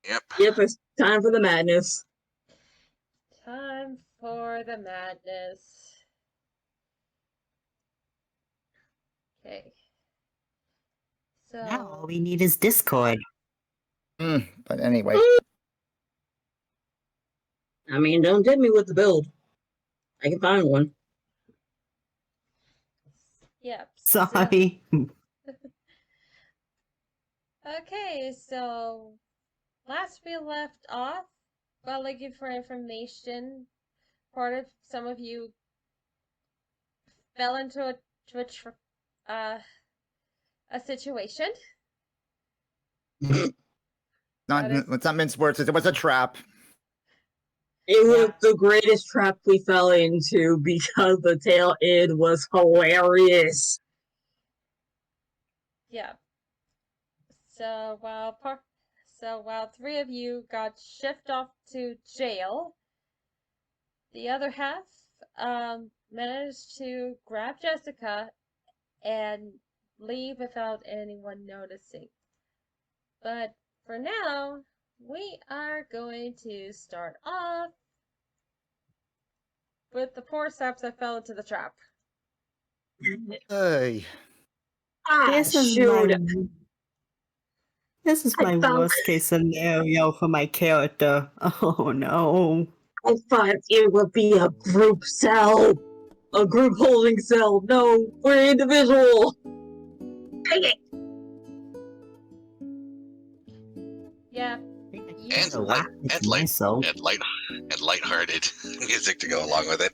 Yep. Yep, it's time for the madness. Time for the madness. Okay. Now all So, we need is Discord. But anyway, I mean, don't get me with the build. I can find one. yep. Sorry. Okay, so last we left off, while looking for information, part of some of you fell into uh, a situation. That is, let's not mince words. It was a trap. It was the greatest trap we fell into because the tail end was hilarious. yeah. So while three of you got shipped off to jail, the other half managed to grab Jessica and leave without anyone noticing. But for now, we are going to start off with the poor saps that fell into the trap. Hey, This is my worst case scenario for my character. Oh no. I thought it would be a group cell. A group holding cell. No, we're individual. Dang it. Yeah. And lighthearted music to go along with it.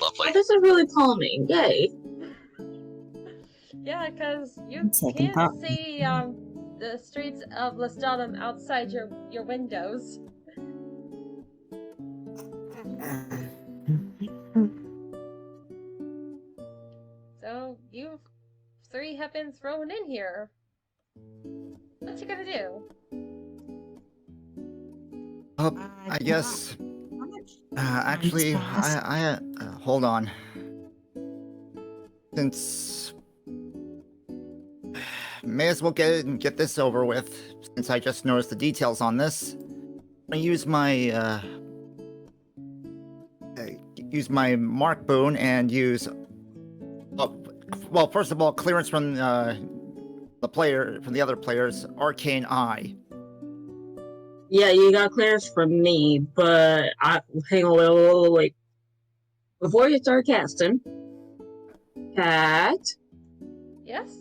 Lovely. Oh, this is really calming. Yay. Yeah, because you can't see the streets of Lestalem outside your windows. So you three have been thrown in here. What you gonna do? I guess. Actually, I hold on. Since may as well get this over with. Since I just noticed the details on this, I use my mark boon and use. Well, first of all, clearance from the other players, arcane eye. Yeah, you got clearance from me, but hang on, wait. Before you start casting, Cat. Yes?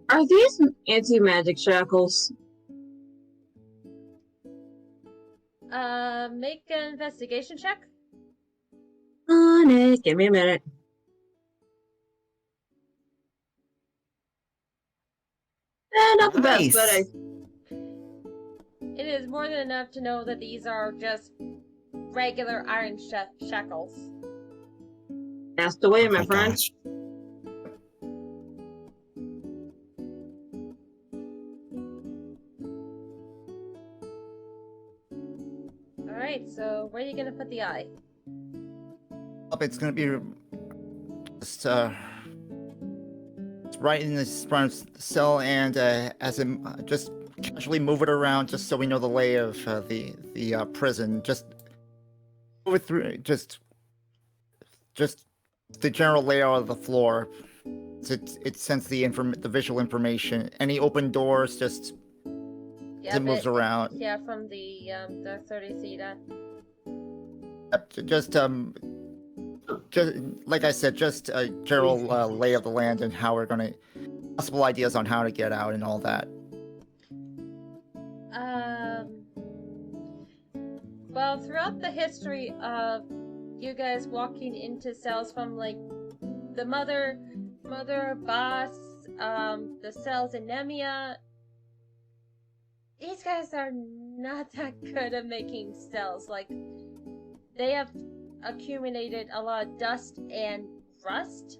Are these anti-magic shackles? Make an investigation check. On it. Give me a minute. Not the best, but it is more than enough to know that these are just regular iron shackles. That's the way, my friend. Alright, so where are you gonna put the eye? It's gonna be just right in this front cell, and as it just casually move it around, just so we know the lay of the prison. Just move it through, just the general layout of the floor. It sends the visual information. Any open doors, just it moves around. Yeah, from the 30 feet. Just like I said, just a general lay of the land and how we're gonna possible ideas on how to get out and all that. Well, throughout the history of you guys walking into cells from like the mother boss, the cells in Nemia, these guys are not that good at making cells. Like, they have accumulated a lot of dust and rust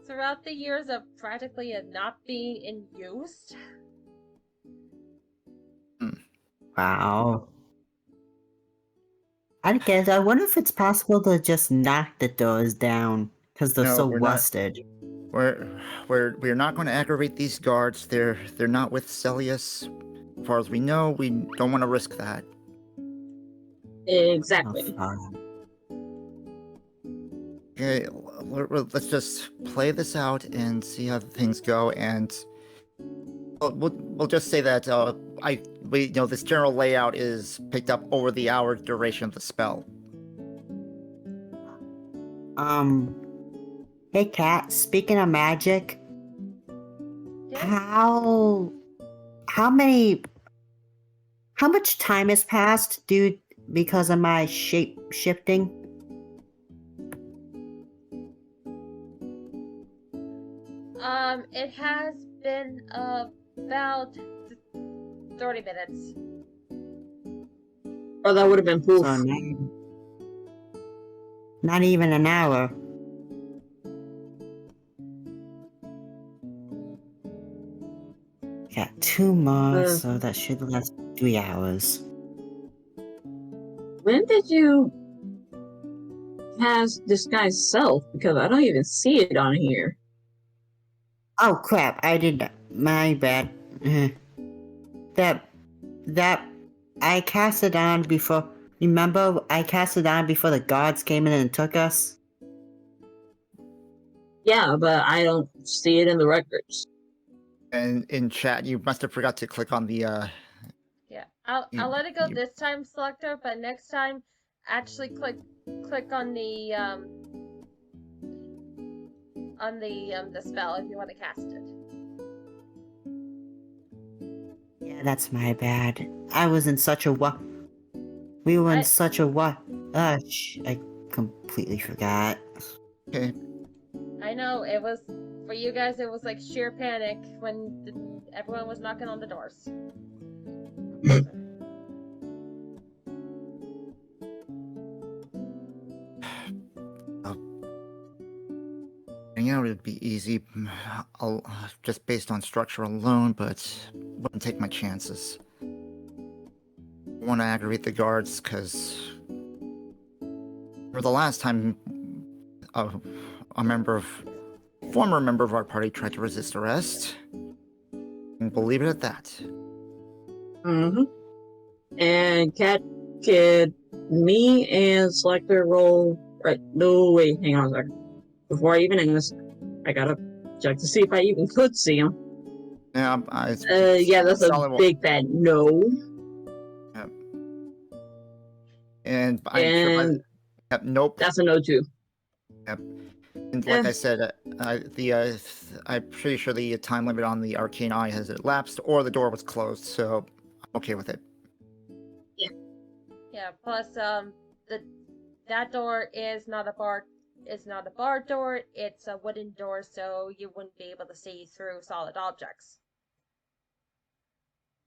throughout the years of practically not being in use. Wow. I guess I wonder if it's possible to just knock the doors down because they're so rusted. We're not going to aggravate these guards. They're not with Celius. As far as we know, we don't want to risk that. Exactly. Okay, let's just play this out and see how things go. And we'll just say that this general layout is picked up over the hour duration of the spell. Hey, Kat. Speaking of magic, Yeah. how much time has passed because of my shape shifting? It has been about 30 minutes. Or that would have been poof. So not even an hour. Got 2 more, so that should last 3 hours. When did you cast Disguise Self? Because I don't even see it on here. Oh crap! I did. My bad. That I cast it on before. Remember, I cast it on before the gods came in and took us. Yeah, but I don't see it in the records. And in chat, you must have forgot to click on the. Yeah, I'll let it go this time, Selector. But next time, actually click on the spell if you want to cast it. Yeah, that's my bad. I was in such a what? We were in such a what? I completely forgot. Okay. I know, it was, for you guys, it was like sheer panic when everyone was knocking on the doors. Out would be easy, just based on structure alone, but wouldn't take my chances. Want to aggravate the guards, because for the last time, a former member of our party tried to resist arrest, and we'll leave it at that. Mm-hmm. And Cat, could me and Selector roll? Right? No, wait, hang on a second. Before I even ask, I gotta check to see if I even could see him. Yeah, yeah, that's a big fat no. Yep. And I'm sure nope. That's a no too. Yep. And like I said, I'm pretty sure the time limit on the arcane eye has elapsed, or the door was closed, so I'm okay with it. Yeah. Yeah. Plus, that door is not a bar. It's not a bar door. It's a wooden door, so you wouldn't be able to see through solid objects.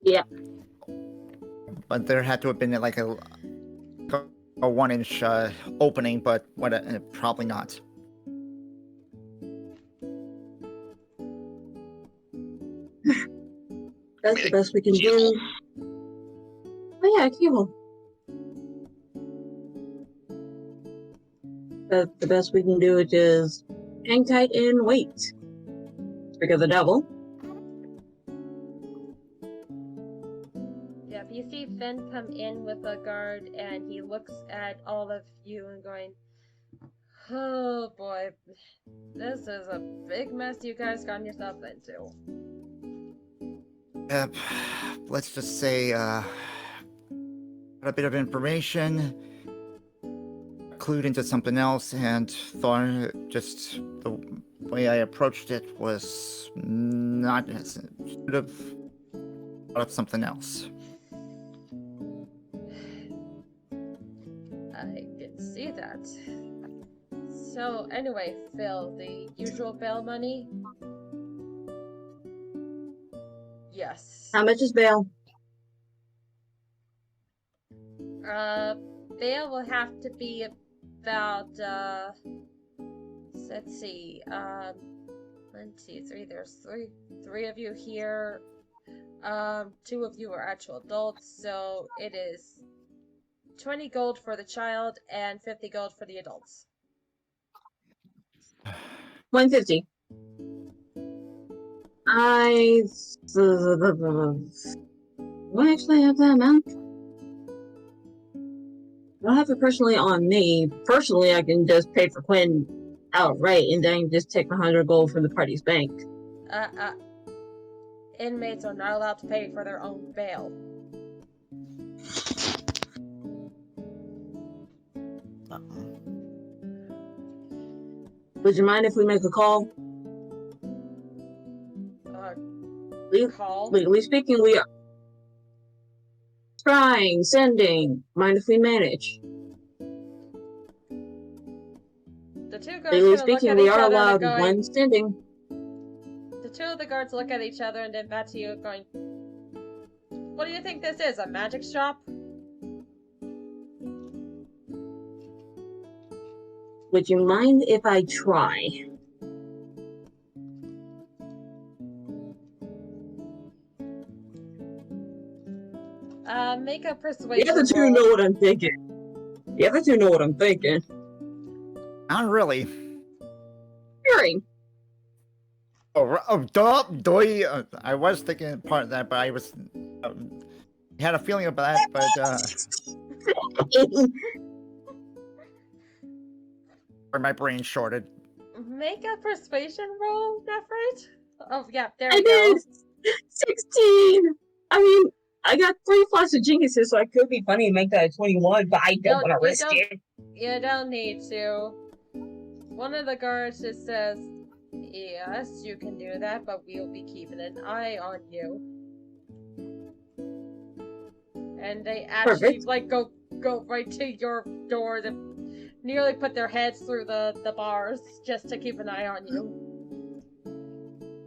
Yeah. But there had to have been like a 1-inch opening, but probably not. That's the best we can do. Oh yeah, keyhole. But the best we can do is just hang tight and wait. Speak of the devil. Yeah, if you see Finn come in with a guard and he looks at all of you and going, oh boy, this is a big mess you guys got yourself into. Yep. Let's just say, got a bit of information, clued into something else, and thought just the way I approached it was not, should have thought of something else. I can see that. So anyway, Phil, the usual bail money? Yes. How much is bail? Bail will have to be about, let's see, 1, 2, 3, there's three of you here. 2 of you are actual adults, so it is 20 gold for the child and 50 gold for the adults. 150. Do I actually have that amount? I don't have it personally on me. Personally, I can just pay for Quinn outright and then just take 100 gold from the party's bank. Inmates are not allowed to pay for their own bail. Would you mind if we make a call? Call? Legally speaking, we are trying, sending. Mind if we manage? The two guards Legally kind of look speaking, at we each are other allowed and one sending. The two of the guards look at each other and then back to you going, what do you think this is, a magic shop? Would you mind if I try? Make a persuasion The other two roll. know what I'm thinking. The other two know what I'm thinking. Not really. Hearing. I was thinking part of that, but I was had a feeling about that, but or my brain shorted. Make a persuasion roll, Nephrite? Oh, yeah, there I we go. did! 16! I mean, I got 3 plus of geniuses, so I could be funny and make that a 21, but I don't want to risk it. You don't need to. One of the guards just says, yes, you can do that, but we'll be keeping an eye on you. And they actually, Perfect. like, go right to your door to nearly put their heads through the bars just to keep an eye on you.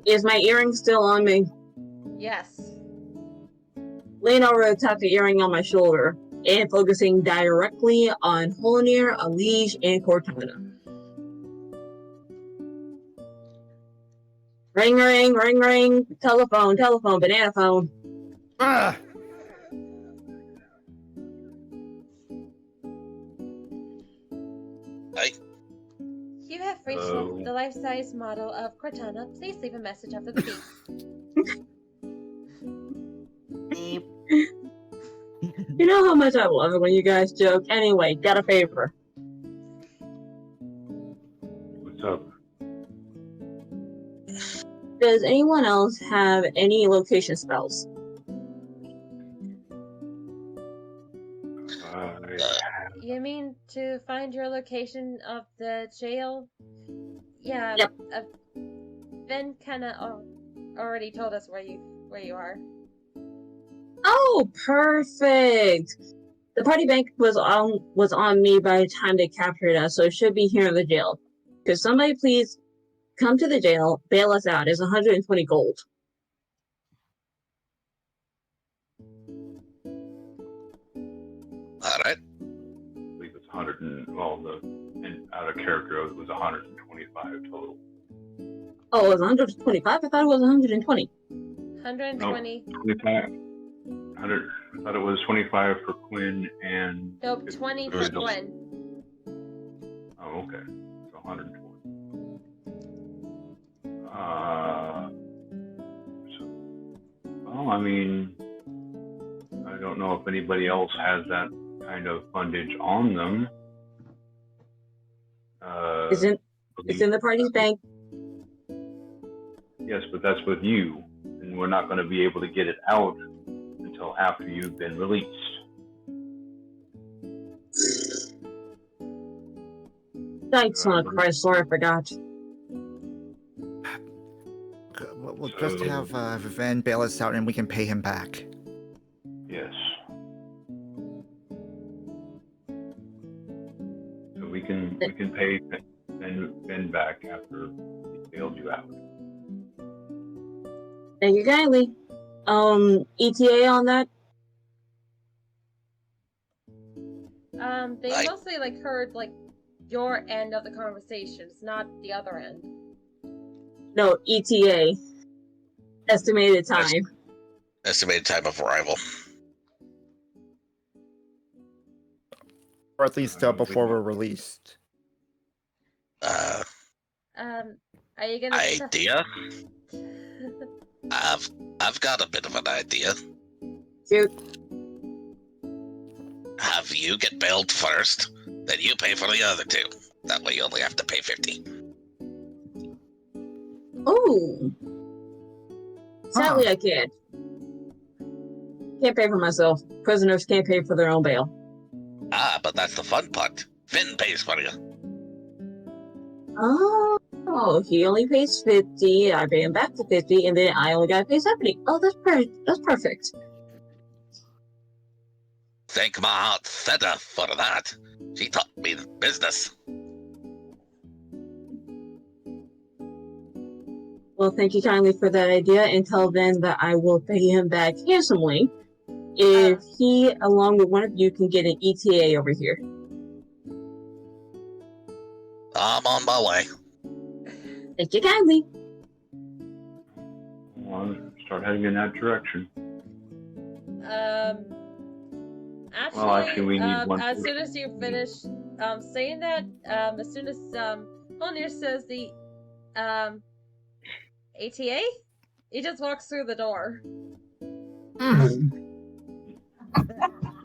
Is my earring still on me? Yes. Lean over to tap the earring on my shoulder and focusing directly on Holnir, Alige, and Cortana. Ring, ring, ring, ring. Telephone, telephone, banana phone. Ah! Hi. You have reached the life-size model of Cortana. Please leave a message after the beep. Beep. You know how much I love it when you guys joke. Anyway, got a favor. What's up? Does anyone else have any location spells? You mean to find your location of the jail? Yeah. Yep. Ben kinda already told us where you are. Oh, perfect. The party bank was on me by the time they captured us, so it should be here in the jail. Could somebody please come to the jail, bail us out? It's 120 gold. All right. I believe it's 100 and out of character it was 125 total. Oh, it was 125? I thought it was 120. 120. No, 25. 100. I thought it was 25 for Quinn and. Nope, 20 for Quinn. Oh, okay. So 120. Well, I mean, I don't know if anybody else has that kind of fundage on them. It's in the party's bank. Yes, but that's with you, and we're not going to be able to get it out until after you've been released. Thanks, son of Chrysler, I forgot. We'll just have Viven bail us out and we can pay him back. Yes. So we can pay Ben back after he bailed you out. Thank you kindly. ETA on that? They mostly heard your end of the conversations, not the other end. No, ETA. Estimated time. Estimated time of arrival. Or at least before we're released. Are you gonna Idea? I've got a bit of an idea. Shoot. Have you get bailed first, then you pay for the other two. That way you only have to pay 50. Oh. Sadly, I can't. Can't pay for myself. Prisoners can't pay for their own bail. Ah, but that's the fun part. Finn pays for you. Oh, he only pays 50. I pay him back to 50, and then I only gotta pay 70. Oh, that's perfect. Thank my Aunt Theta for that. She taught me the business. Well, thank you kindly for that idea, and tell Ben that I will pay him back handsomely if he, along with one of you, can get an ETA over here. I'm on my way. Thank you kindly. I'll start heading in that direction. Actually, we need one as first. soon as you finish saying that, as soon as Mjolnir says the ATA, he just walks through the door.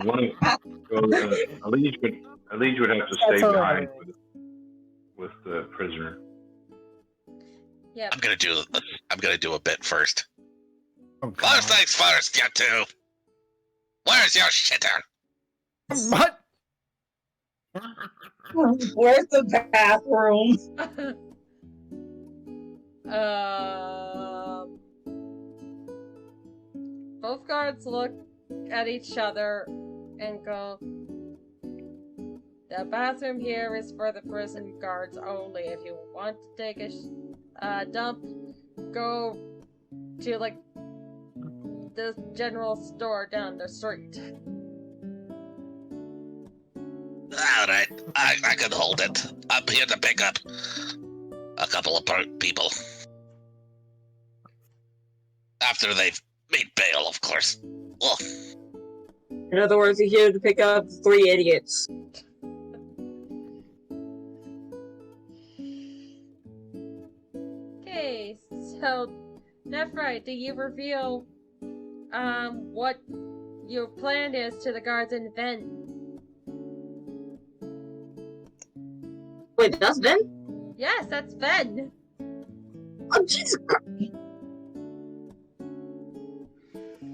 Elise would have to stay behind with the prisoner. Yeah. I'm gonna do a bit first. Oh, First God. things first, you two. Where's your shitter? What? Where's the bathroom? Both guards look at each other and go, the bathroom here is for the prison guards only. If you want to take a dump, go to, like, the general store down the street. Alright, I can hold it. I'm here to pick up a couple of people. After they've made bail, of course. Well, In other words, he's here to pick up 3 idiots. Okay, so Nephrite, do you reveal what your plan is to the guards in Ven? Wait, that's Ben? Yes, that's Ven. Oh, Jesus Christ.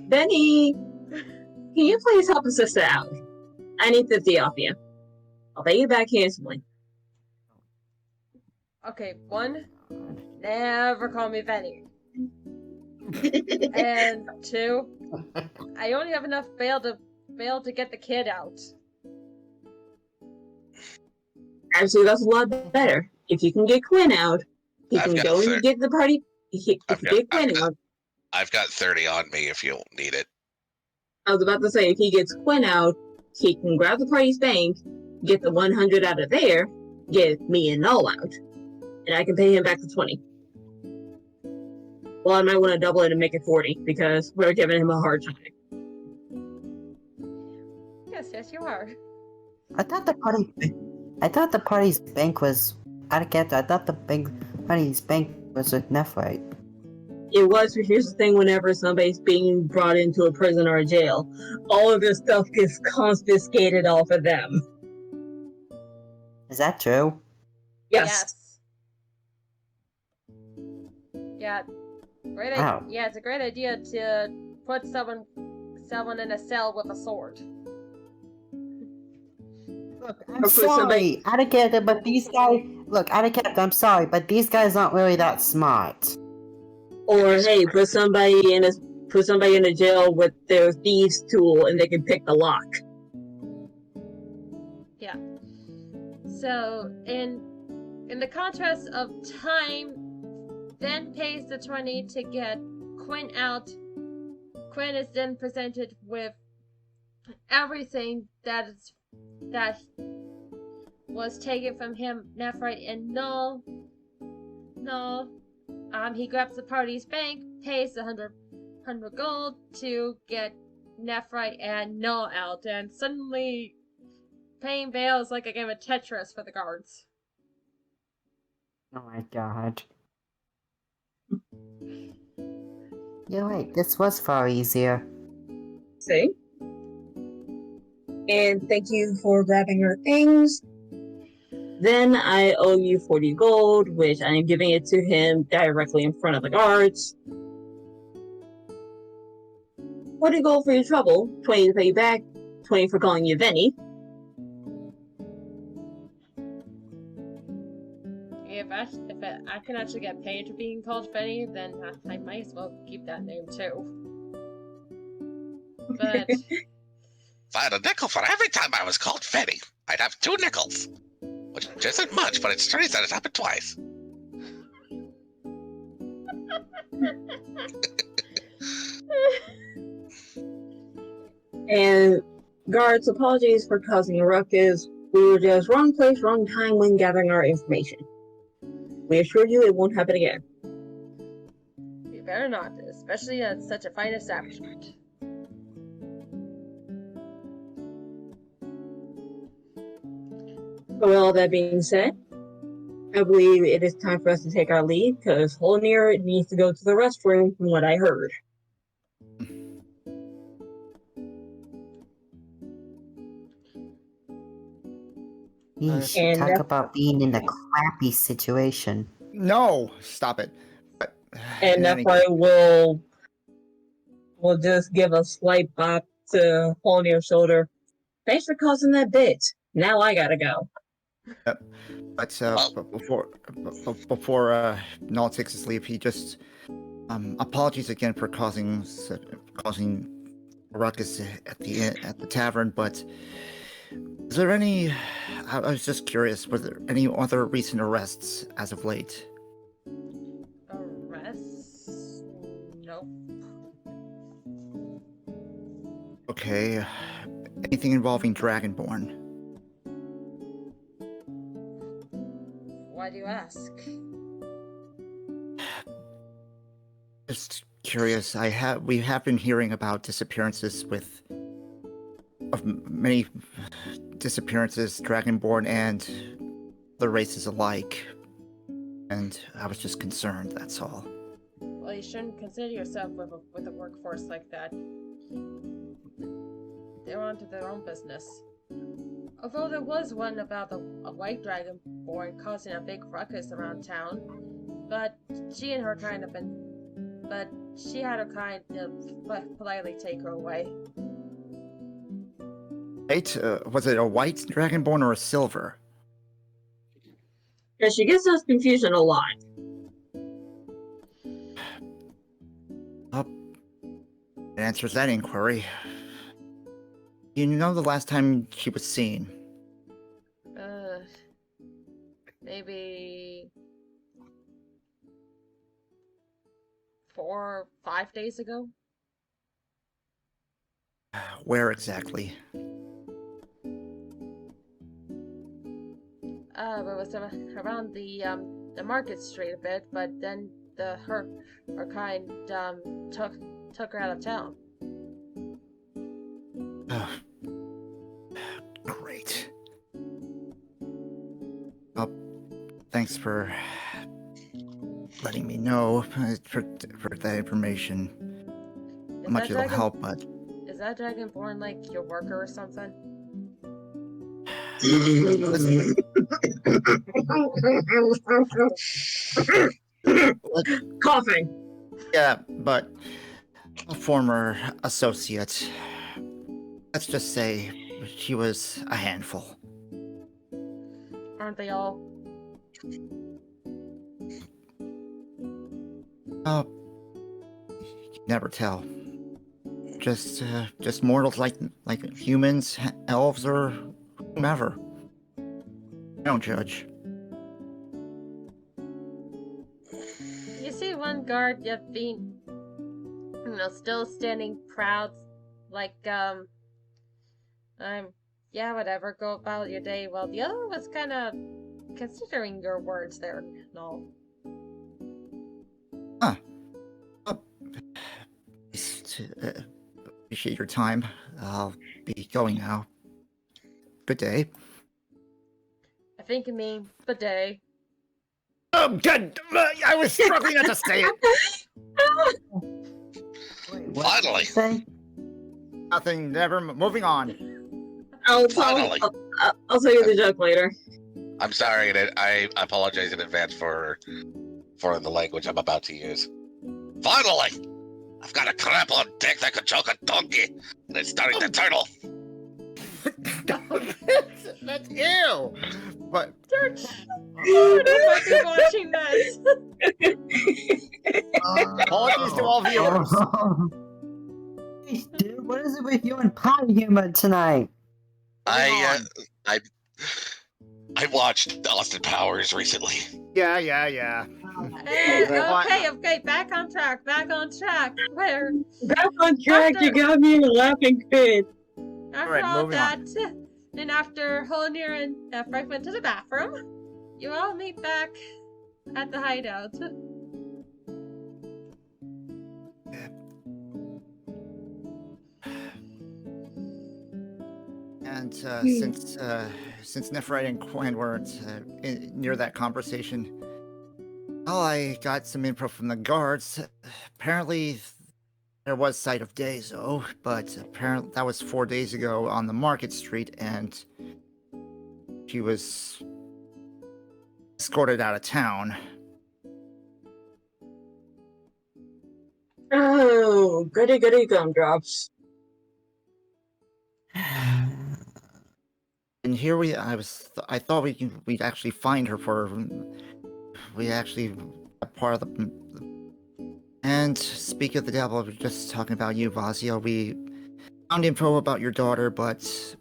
Benny, can you please help a sister out? I need 50 off you. I'll pay you back handsomely. Okay, 1, never call me Benny. And 2, I only have enough bail to get the kid out. Actually, that's a lot better. If you can get Quinn out, he I've can got go thir- and get the party. If you get Quinn out, I've got 30 on me if you need it. I was about to say, if he gets Quinn out, he can grab the party's bank, get the 100 out of there, get me and Null out, and I can pay him back the 20. Well, I might want to double it and make it 40 because we're giving him a hard time. Yes, you are. I thought the party's bank was. I thought the party's bank was with Nephrite. It was, but here's the thing, whenever somebody's being brought into a prison or a jail, all of this stuff gets confiscated off of them. Is that true? Yes. Yeah. Great. Wow. Yeah, it's a great idea to put someone in a cell with a sword. Look, I'm Or put sorry. somebody- I don't get it, but these guys. Look, I don't get it. I'm sorry, but these guys aren't really that smart. Or hey, put somebody in a jail with their thieves' tool and they can pick the lock. Yeah. So in the contrast of time, Ven pays the 20 to get Quinn out. Quinn is then presented with everything that was taken from him, Nephrite and Null. He grabs the party's bank, pays the 100 gold to get Nephrite and Null out, and suddenly paying bail is like a game of Tetris for the guards. Oh my god. You're right, this was far easier. See? And thank you for grabbing your things. Then I owe you 40 gold, which I am giving it to him directly in front of the guards. 40 gold for your trouble, 20 to pay you back, 20 for calling you Venny. If I can actually get paid for being called Fenny, then I might as well keep that name too. But If I had a nickel for every time I was called Fetty, I'd have 2 nickels. Which isn't much, but it's strange that it happened twice. And guards, apologies for causing a ruckus. We were just wrong place, wrong time when gathering our information. We assure you it won't happen again. you better not, especially at such a fine establishment. With all that being said, I believe it is time for us to take our leave, because Holnir needs to go to the restroom from what I heard. Yeesh, And talk that's- about being in a crappy situation. No, stop it. But, And that's why we'll just give a slight bop to Holnir's shoulder. Thanks for causing that bit. Now I gotta go. But before Null takes his leave, he just apologies again for causing a ruckus at the tavern. But is there any? I was just curious. Was there any other recent arrests as of late? Arrests? Nope. Okay. Anything involving Dragonborn? Why do you ask? Just curious. We have been hearing about disappearances of many disappearances, Dragonborn and the races alike, and I was just concerned. That's all. Well, you shouldn't consider yourself with a workforce like that. They're onto their own business. Although there was one about a white dragonborn causing a big ruckus around town, but she had her kind of politely take her away. Right? Was it a white Dragonborn or a silver? Because she gets us confusion a lot. It answers that inquiry. You know the last time she was seen? Maybe 4 or 5 days ago. Where exactly? It was around the market street a bit, but then her kind took her out of town. Great. Well, thanks for letting me know for that information. How much it'll help, but Is that Dragonborn like your worker or something? Coughing. Yeah, but a former associate. Let's just say she was a handful. Aren't they all? Oh, you can never tell. Just mortals like humans, elves, or whomever. I don't judge. You see one guard yet being, still standing proud, like, yeah, whatever, go about your day, while the other was kind of considering your words there and all. Huh. Appreciate your time. I'll be going now. Good day. I think you mean bidet. Oh, good! I was struggling not to say it! Wait, what did Finally. you say? Nothing. Never. Moving on. I'll Finally. I'll tell you the joke later. I'm sorry, and I apologize in advance for the language I'm about to use. Finally! I've got a crap on deck that could choke a donkey, and it's starting to turtle. That's ew. But Lord, I might be watching this. apologies to all viewers. Dude, what is it with you and potty humor tonight? I watched Austin Powers recently. Yeah. Okay, back on track. Where? Back on track, you got me a laughing fit. After Alright, all moving that, and after Holnir and Frank went to the bathroom, you all meet back at the hideout. And since Nephrite and Quen weren't near that conversation, well, I got some info from the guards. Apparently, there was sight of Dazo, but apparently that was 4 days ago on the Market Street, and she was escorted out of town. Oh, goody gumdrops. And here I thought we'd actually find her we actually a part of the. And speak of the devil, we're just talking about you, Vazio. We found info about your daughter, but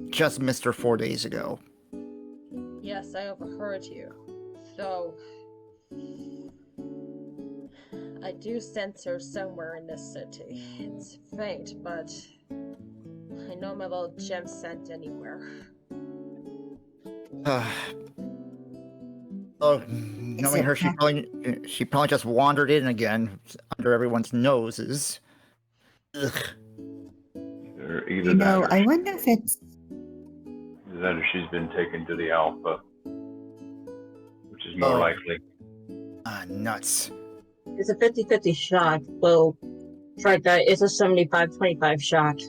just missed her 4 days ago. Yes, I overheard you. So, I do sense her somewhere in this city. It's faint, but I know my little gem scent anywhere. Knowing her, she probably just wandered in again under everyone's noses. Ugh. Either that, or I wonder if it's. she's been taken to the Alpha, which is more likely. Nuts. It's a 50-50 shot. Well, try that. It's a 75-25 shot.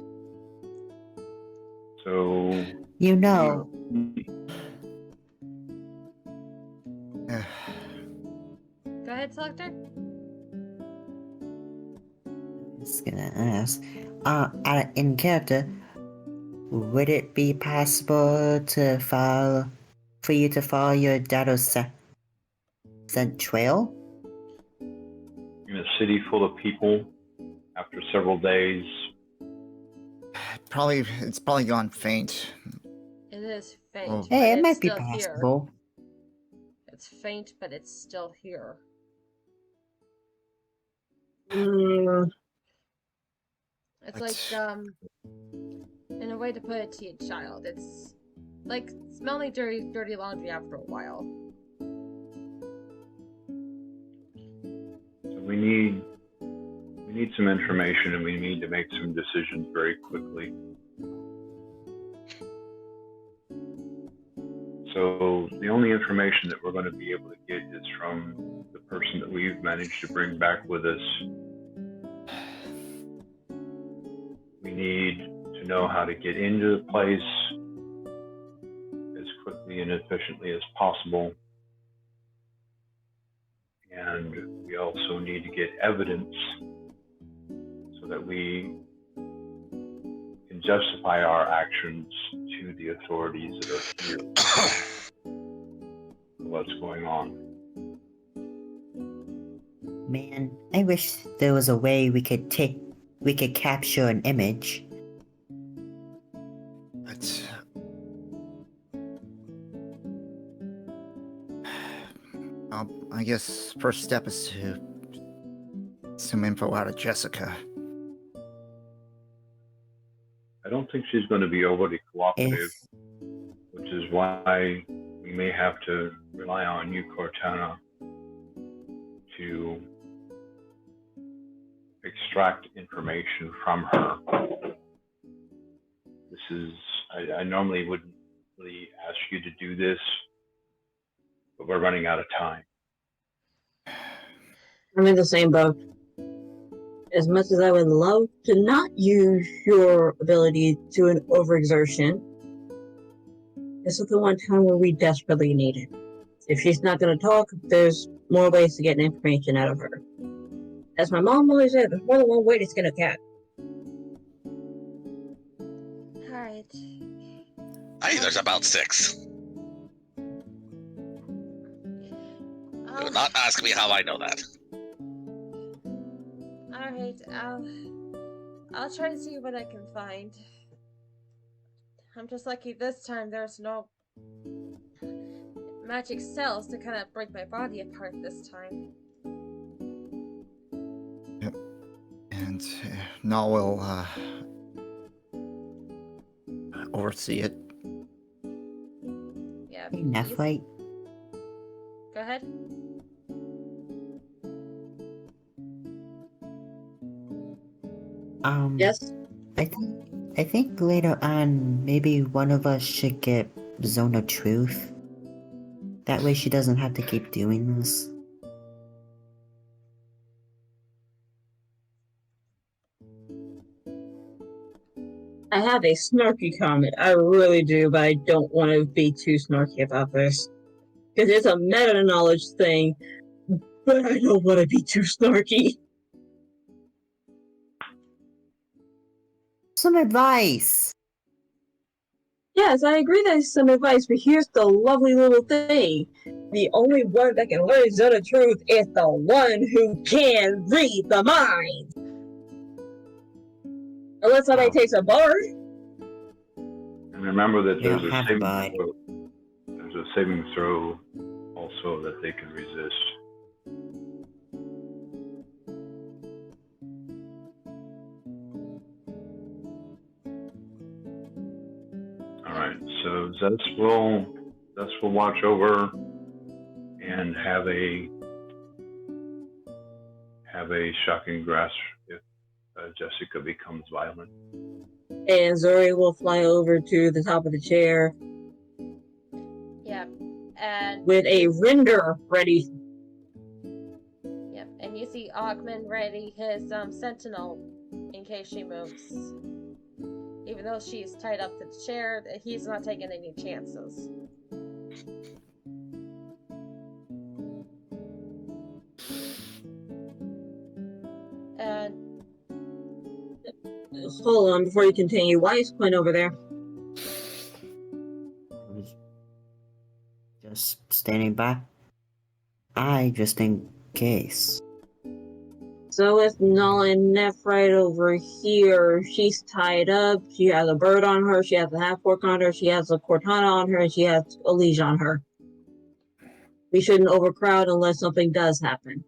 So. You know. Go ahead, Selector. I was gonna ask. In character, would it be possible for you to follow your dad's scent trail? In a city full of people, after several days. It's probably gone faint. It is faint. Oh. But Hey, it it's might be still here. possible. It's faint, but it's still here. It's like, in a way to put it to you, child, it's like smelling dirty laundry after a while. So we need some information, and we need to make some decisions very quickly. So the only information that we're going to be able to get is from the person that we've managed to bring back with us. We need to know how to get into the place as quickly and efficiently as possible. And we also need to get evidence so that we can justify our actions to the authorities that are here. What's going on? Man, I wish there was a way we could capture an image. But I guess first step is to get some info out of Jessica. I don't think she's going to be overly cooperative, which is why we may have to rely on you, Cortana, to extract information from her. I normally wouldn't really ask you to do this, but we're running out of time. I'm in the same boat. As much as I would love to not use your ability to an overexertion, this is the one time where we desperately need it. If she's not going to talk, there's more ways to get information out of her. As my mom always said, there's more than one way to skin a cat. Alright. Hey, there's about 6. Do not ask me how I know that. Alright, I'll try to see what I can find. I'm just lucky this time there's no magic cells to kind of break my body apart this time. Yep. And now we'll oversee it. Yeah. Hey, Nephrite. Go ahead. Yes? I think later on, maybe one of us should get Zone of Truth. That way she doesn't have to keep doing this. I have a snarky comment. I really do, but I don't want to be too snarky about this. Because it's a meta-knowledge thing, but I don't want to be too snarky. Some advice! Yes, I agree that's some advice, but here's the lovely little thing. The only one that can learn Zone of Truth is the one who can read the mind. Unless somebody takes a bard. And remember that We there's don't a have saving bud. throw. There's a saving throw also that they can resist. All right, so Zest will watch over and have a shocking grasp if Jessica becomes violent. And Zuri will fly over to the top of the chair Yep. And with a render ready. yep. And you see Augman ready his sentinel in case she moves. Even though she's tied up to the chair, he's not taking any chances. And Hold on, before you continue. Why is Quinn over there? I was just standing by. Just in case. So it's Null and Nephrite over here. She's tied up. She has a bird on her. She has a half-orc on her. She has a Cortana on her. And she has a liege on her. We shouldn't overcrowd unless something does happen.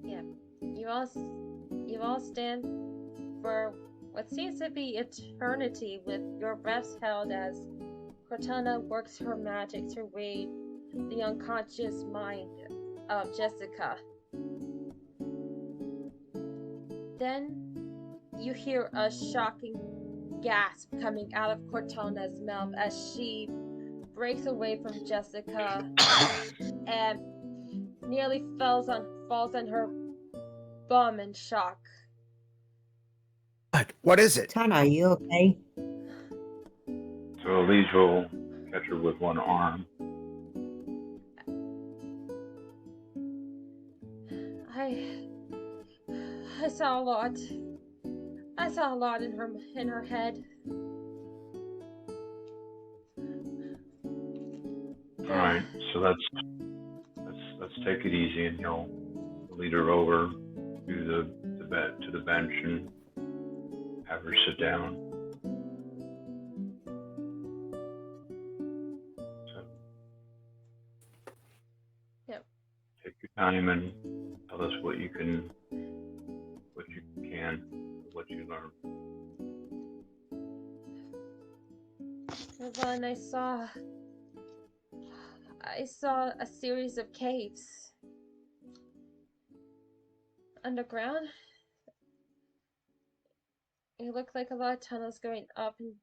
yeah, you all stand for what seems to be eternity with your breaths held as Cortana works her magic to read the unconscious mind of Jessica. Then you hear a shocking gasp coming out of Cortana's mouth as she breaks away from Jessica and nearly falls on her bum in shock. What is it? Tana, are you okay? So Liege will catch her with one arm. I saw a lot. I saw a lot in her head. All right, so let's take it easy, and he'll lead her over to the bench and have her sit down. So, Yep. Take your time and tell us what you can, what you learn. Well, and I saw a series of caves underground. It looked like a lot of tunnels going up and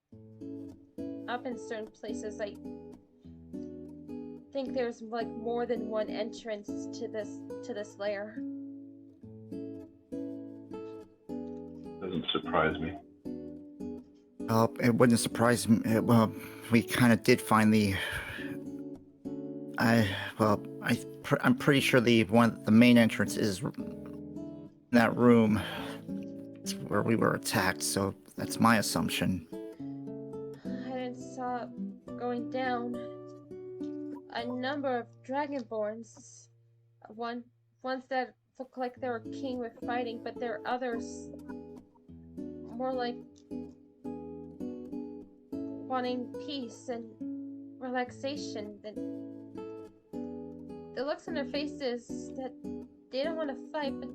up in certain places. I think there's like more than one entrance to this lair. Doesn't surprise me. Well, it wouldn't surprise me. Well, we kind of did find the. I'm pretty sure the main entrance is in that room. It's where we were attacked. So that's my assumption. I didn't saw it going down. A number of dragonborns. Ones that look like they were king with fighting, but there are others more like wanting peace and relaxation. The looks on their faces that they don't want to fight, but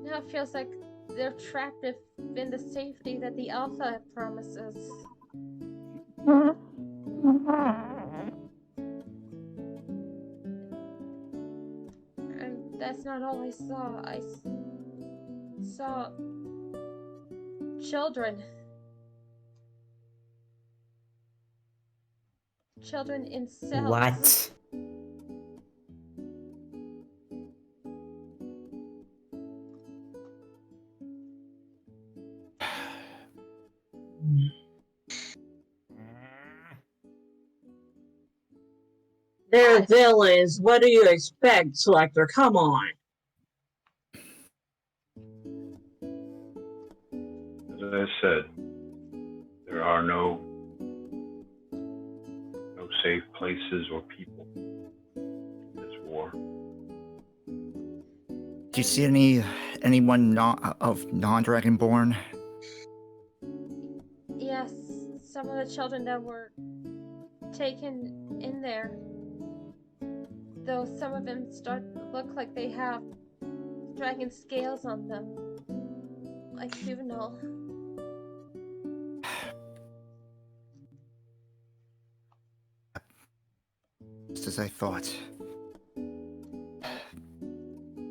now it feels like they're trapped in the safety that the Alpha promises. And that's not all I saw. I saw children. Children in cells. What? They're villains. What do you expect, Selector? Come on. As I said, there are no safe places or people in this war. Do you see anyone non-dragonborn? Yes, some of the children that were taken in there. Though some of them start to look like they have dragon scales on them. Like juvenile. Just as I thought.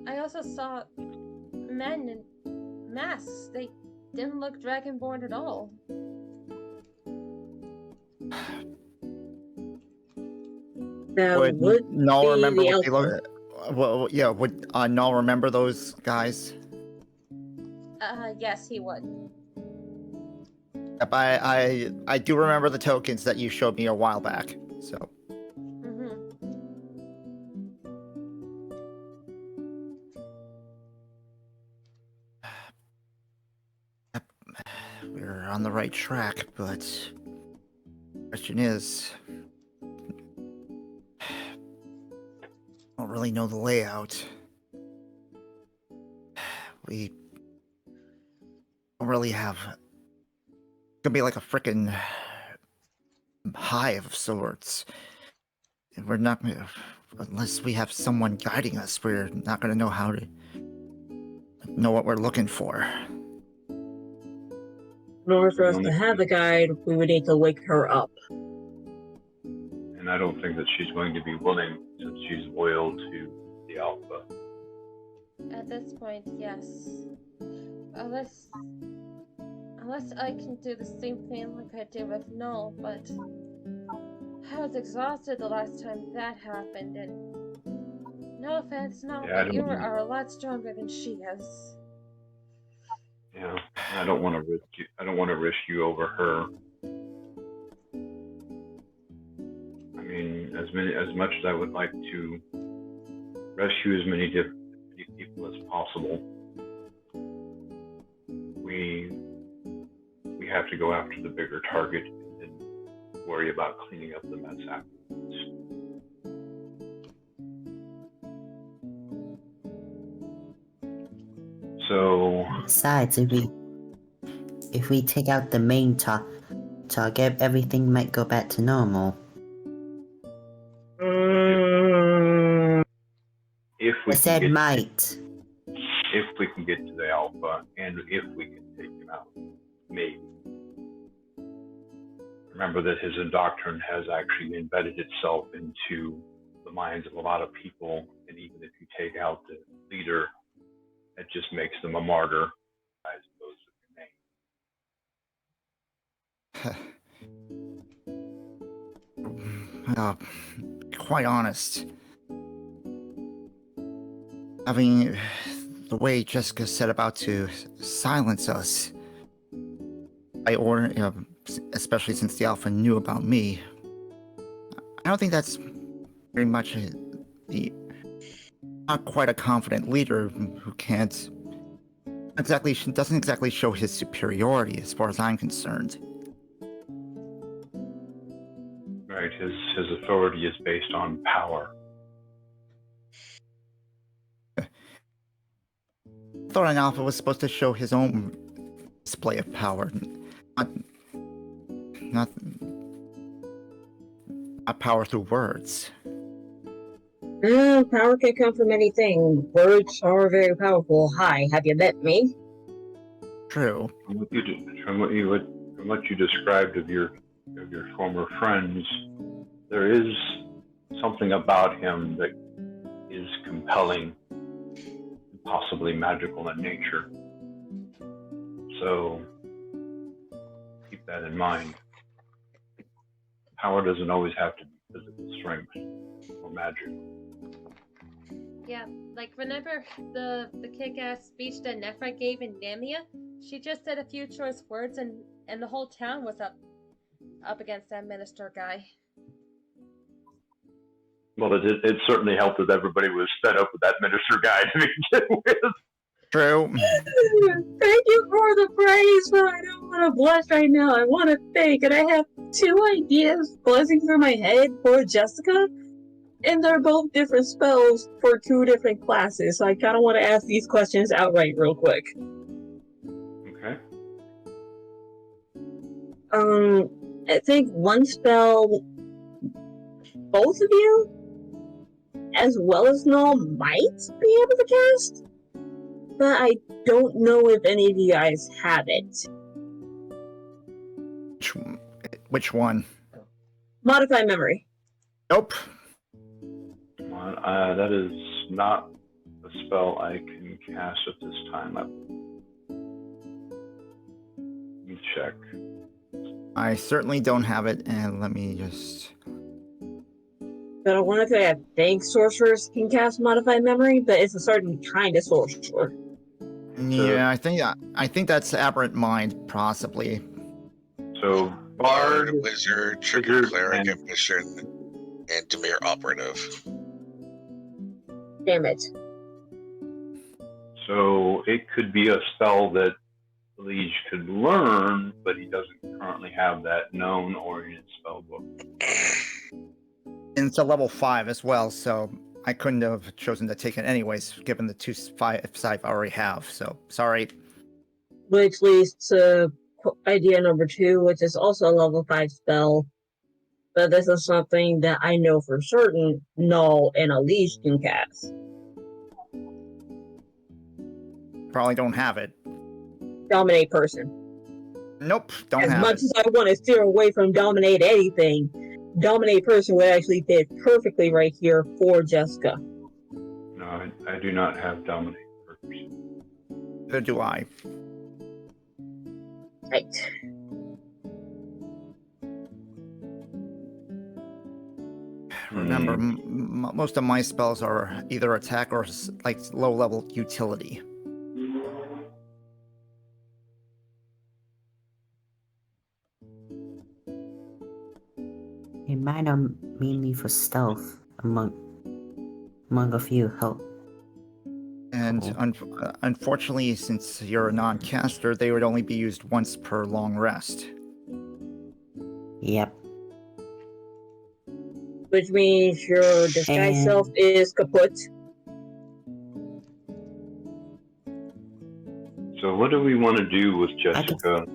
I also saw men in masks. They didn't look dragonborn at all. That would Null be remember the what they Alpha. look? Well, yeah. Would Null remember those guys? Yes, he would. Yep, I do remember the tokens that you showed me a while back. So. We're on the right track, but the question is, I don't really know the layout. We don't really have. It's gonna be like a frickin' hive of sorts. We're not gonna, unless we have someone guiding us. We're not gonna know how to know what we're looking for. In order for us to have a guide, we would need to wake her up. And I don't think that she's going to be willing, since she's loyal to the Alpha. At this point, yes. Unless I can do the same thing like I did with Null, but I was exhausted the last time that happened, and no offense, Null, but you are a lot stronger than she is. Yeah, I don't want to risk you. I don't want to risk you over her. I mean, as much as I would like to rescue as many people as possible, we have to go after the bigger target and worry about cleaning up the mess afterwards. So, Besides, if we take out the main target, everything might go back to normal. if we I said can get, might. if we can get to the Alpha, and if we can take him out, maybe. Remember that his indoctrine has actually embedded itself into the minds of a lot of people, and even if you take out the leader, it just makes them a martyr, I suppose, of your name. quite honest, having the way Jessica set about to silence us, I order, especially since the Alpha knew about me, I don't think that's very much not quite a confident leader who can't doesn't exactly show his superiority as far as I'm concerned. Right, his authority is based on power. I thought an Alpha was supposed to show his own display of power, not power through words. Power can come from anything. Words are very powerful. Hi, have you met me? True. From what you described of your former friends, there is something about him that is compelling, possibly magical in nature. So keep that in mind. Power doesn't always have to be physical strength or magic. Yeah, like remember the kick-ass speech that Nephra gave in Namia? She just said a few choice words and the whole town was up against that minister guy. Well, it certainly helped that everybody was fed up with that minister guy to begin with. True. Thank you for the praise, but I don't want to blush right now. I want to think, and I have 2 ideas buzzing through my head for Jessica, and they're both different spells for 2 different classes, so I kind of want to ask these questions outright real quick. Okay. I think one spell, both of you, as well as Null, might be able to cast, but I don't know if any of you guys have it. Which one? Modify memory. Nope. That is not a spell I can cast at this time. Let me check. I certainly don't have it, and let me just... But I want to say I think sorcerers can cast modify memory, but it's a certain kind of sorcerer. Yeah, I think that's aberrant mind, possibly. So Bard, wizard, trigger, Wizard, cleric, and- ambition, and Demir operative. Damn it. So it could be a spell that the liege could learn, but he doesn't currently have that known or in his spell book. And it's a level 5 as well, so I couldn't have chosen to take it anyways, given the 2 5s I already have, so sorry. Which leads to idea number 2, which is also a level 5 spell. But this is something that I know for certain Null and Elise can cast. Probably don't have it. Dominate person. Nope, don't As have much it. as I want to steer away from dominate anything, dominate person would actually fit perfectly right here for Jessica. No, I do not have dominate purpose. Neither do I. Right. Remember, most of my spells are either attack or like low-level utility. It might not mainly for stealth among a few help. And Cool. unfortunately, since you're a non-caster, they would only be used once per long rest. Yep. Which means your disguise And- self is kaput. So what do we want to do with Jessica?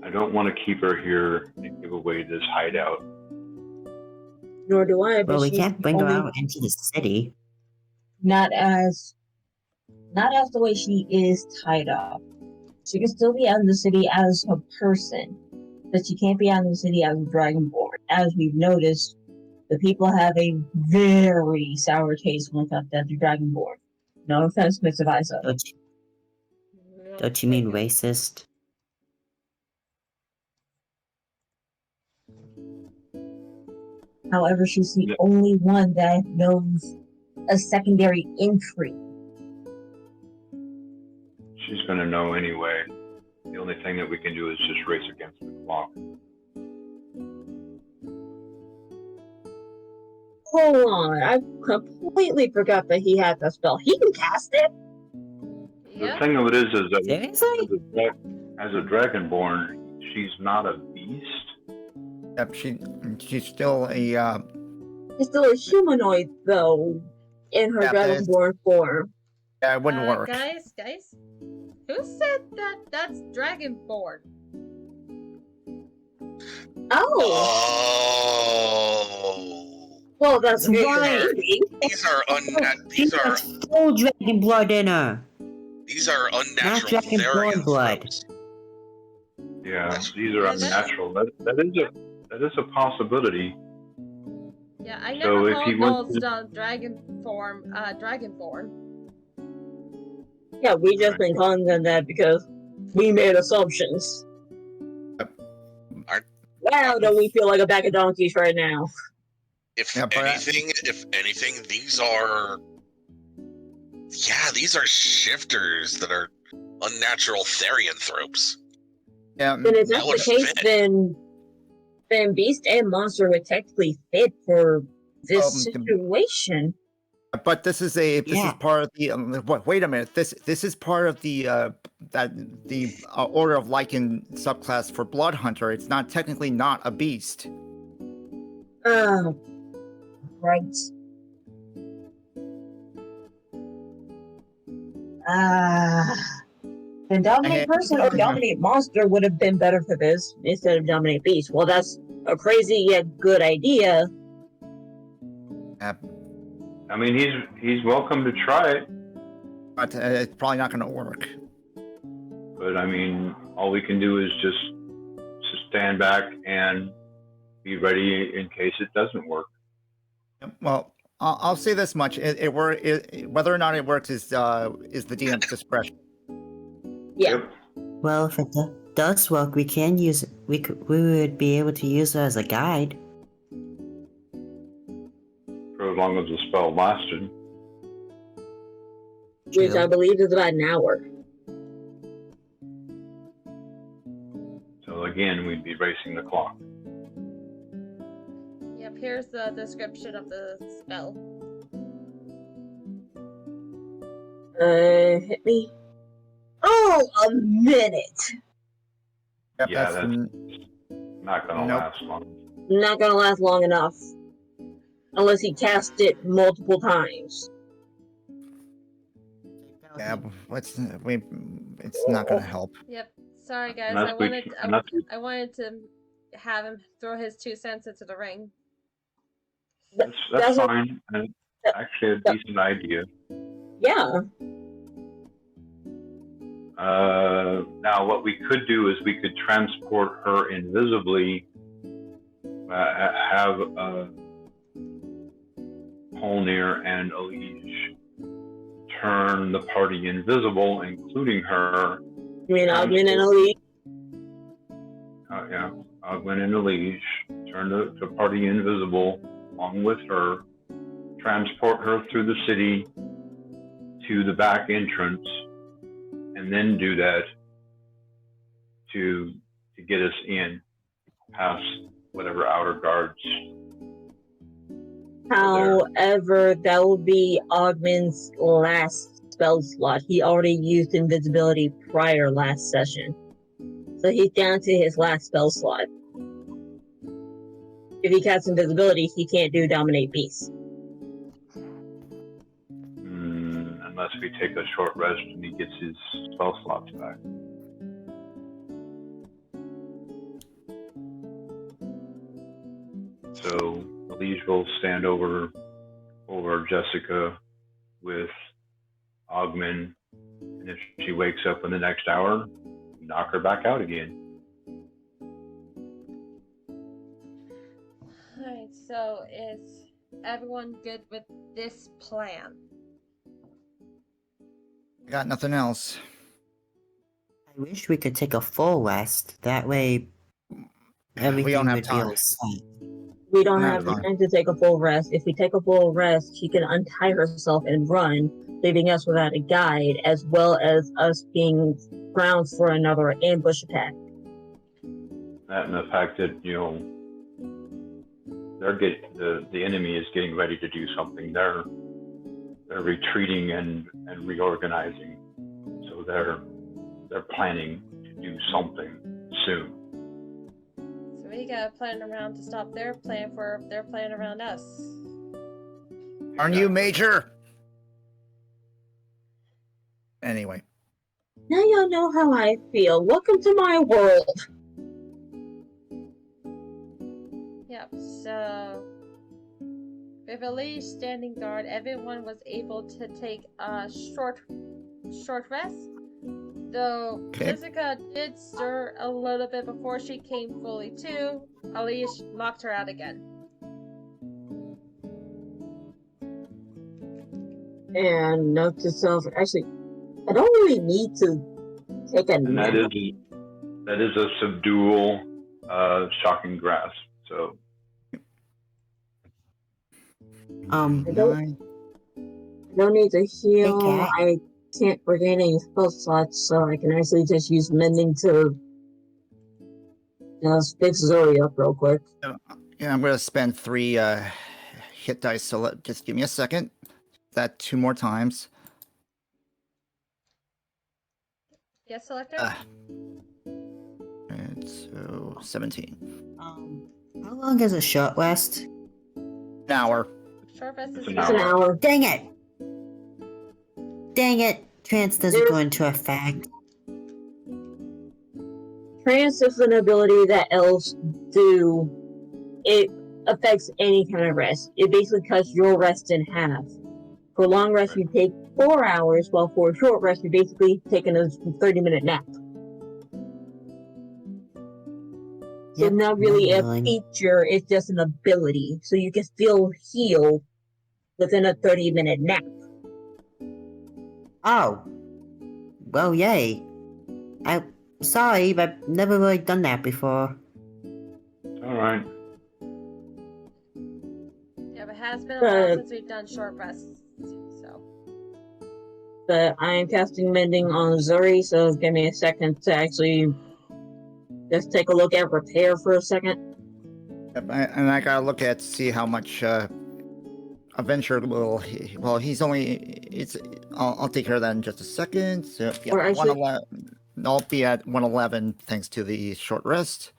I don't want to keep her here and give away this hideout. Nor do I, but Well, we she's can't bring her only out into the city. not as the way she is tied up. She can still be out in the city as a person, but she can't be out in the city as a dragonborn. As we've noticed, the people have a very sour taste when it comes to the dragonborn. No offense, Mr. Visa. Don't you mean racist? However, she's the only one that knows a secondary entry. She's going to know anyway. The only thing that we can do is just race against the clock. Hold on, I completely forgot that he had that spell. He can cast it? The Yep. thing of it is that Seriously? as a dragonborn, she's not a beast. Yep, she's still a He's still a humanoid, though, in her Yeah, but it's- dragonborn form. yeah, it wouldn't work. Guys, who said that that's Dragonborn? Oh, Oh, well, that's Right. maybe. these are She's got full dragon blood in her. these are unnatural dragonborn Therian blood. throws. Yeah, That's- these are Yeah, that's- unnatural. That is a possibility. Yeah, I So never if he called wants those to- dragon form Dragonborn. Yeah, we just been calling them that because we made assumptions. Aren't- Wow, don't we feel like a bag of donkeys right now? If Yeah, but- anything, these are shifters that are unnatural Therianthropes. Yeah, Then if That that's would the case, fit. then Beast and Monster would technically fit for this the- situation. but this is Yeah. part of the wait a minute. This is part of the Order of Lycan subclass for Blood Hunter. It's not technically not a beast. Oh, right. Then Dominate Person or Dominate Monster would have been better for this instead of Dominate Beast. Well, that's a crazy yet good idea. I mean, he's welcome to try it, But it's probably not going to work. but I mean, all we can do is just stand back and be ready in case it doesn't work. Well, I'll say this much: whether or not it works is the DM's discretion. Yeah. Yep. Well, if it does work, we can use it. We would be able to use it as a guide. For as long as the spell lasted. Which I believe is about an hour. So again, we'd be racing the clock. Yep, here's the description of the spell. Hit me. Oh, a minute. Yep, Yeah, that's that's not gonna Nope. last long. Not gonna last long enough. Unless he cast it multiple times. yeah. It's not going to help. Yep. Sorry guys, Unless we- I wanted to have him throw his 2 cents into the ring. That's That's a- fine. And actually a decent idea. Yeah. Now, what we could do is we could transport her invisibly, have Polnir and Elige turn the party invisible, including her. You mean Ogden and Elite? Yeah, Ogwyn and Elige, turn the party invisible along with her, transport her through the city to the back entrance, and then do that to get us in past whatever outer guards. However, that will be Ogman's last spell slot. He already used invisibility prior last session. So he's down to his last spell slot. If he casts invisibility, he can't do Dominate Beast. Unless we take a short rest and he gets his spell slots back. So Elige will stand over Jessica with Ogman, and if she wakes up in the next hour, knock her back out again. Alright, so is everyone good with this plan? I got nothing else. I wish we could take a full rest. That way, everything we don't have would be time. all set. We don't That's have fine. time to take a full rest. If we take a full rest, she can untie herself and run, leaving us without a guide, as well as us being ground for another ambush attack. That and the fact that the enemy is getting ready to do something. They're retreating and reorganizing, so they're planning to do something soon. So we gotta plan around to stop their plan for their plan around us. Aren't you, Major? Anyway. Now y'all know how I feel. Welcome to my world. Yep, so with Elise standing guard, everyone was able to take a short rest. Though Okay. Jessica did stir a little bit before she came fully to, Elise knocked her out again. And note to self, actually, I don't really need to take a And nap. that is a subdual, shocking grasp. So don't- 9. No need to heal. Hey, Cat. I can't regain any spell slots, so I can actually just use mending to fix Zoe up real quick. Yeah, I'm gonna spend 3 hit dice, so just give me a second. That 2 more times. Yes, Selector? And so 17. How long is a short rest? An hour. Short rest is It's an It's an hour. hour. Dang it! Dang it! Trance doesn't go into effect. Trance is an ability that elves do. It affects any kind of rest. It basically cuts your rest in half. For a long rest, you take 4 hours, while for a short rest, you're basically taking a 30-minute nap. So Yep, not really no a healing. feature, it's just an ability. So you can still heal within a 30-minute nap. Oh. Well, yay. I'm sorry, but I've never really done that before. All right. Yeah, but it has been a while since we've done short rests. So But I am casting mending on Zuri, so give me a second to actually just take a look at repair for a second. Yep, and I gotta look at see how much Adventure will. Well, he's only. It's. I'll take care of that in just a second. So yeah, Or actually- 111. I'll be at 111 thanks to the short rest.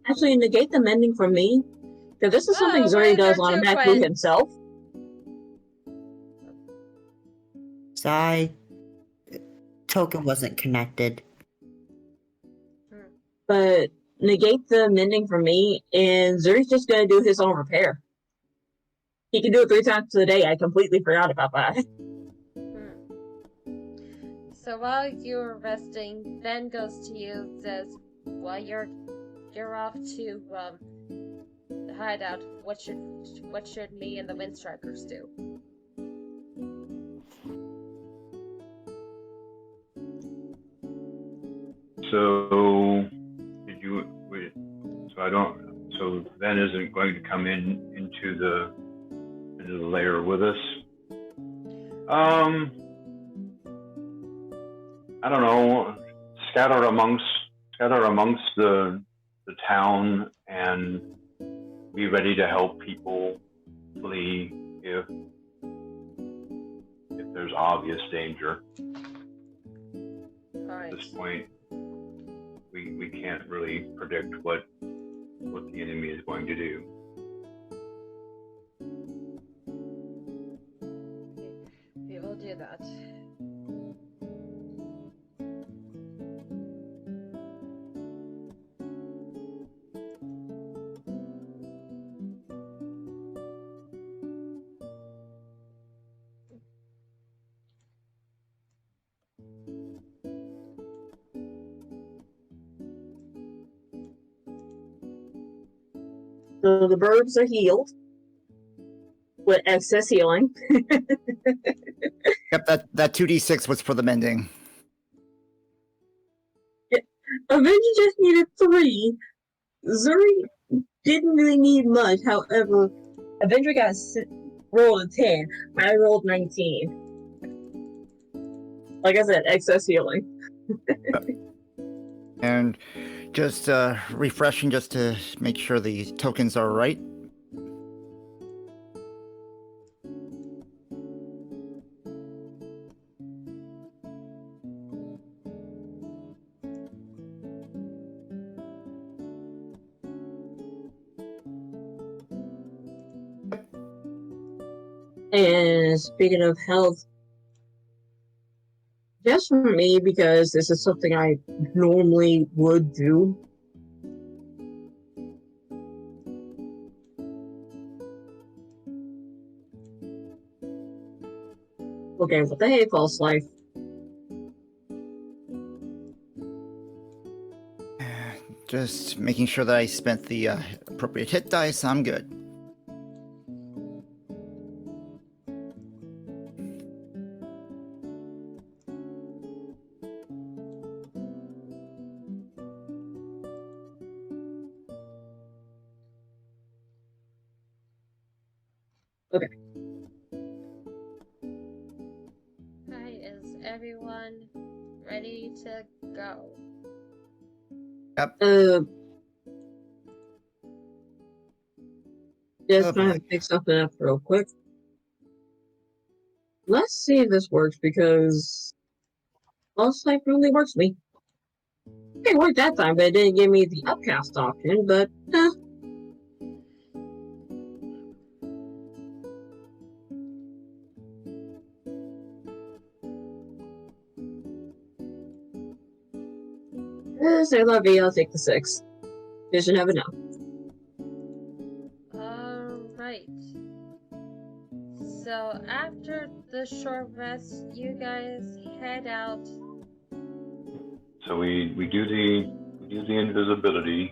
Actually, negate the mending from me, because this is something Oh, Zuri well, does they're too automatically quick. himself. Sorry. Token wasn't connected. But negate the mending from me, and Zuri's just gonna do his own repair. He can do it 3 times a day. I completely forgot about that. So while you're resting, Ben goes to you, says, "Well, you're off to the hideout. What should me and the Windstrikers do?" So did you? Wait, so I don't. So Ben isn't going to come into the lair with us. I don't know. Scatter amongst the town and be ready to help people flee if there's obvious danger. All right. At this point, we can't really predict what the enemy is going to do. We will do that. So the birds are healed with excess healing. Yep, that 2d6 was for the mending. Avenger just needed 3. Zuri didn't really need much. However, Avenger rolled a 10. I rolled 19. Like I said, excess healing. And just refreshing just to make sure the tokens are right. And speaking of health, just for me, because this is something I normally would do. Okay, what the hey, false life? Just making sure that I spent the appropriate hit dice. I'm good. Hi, is everyone ready to go? Just Oh, trying to boy. pick something up real quick. Let's see if this works, because false life really works for me. It worked that time, but it didn't give me the upcast option, but say love you, I'll take the 6. Vision have enough. Alright. So after the short rest, you guys head out. So we do the invisibility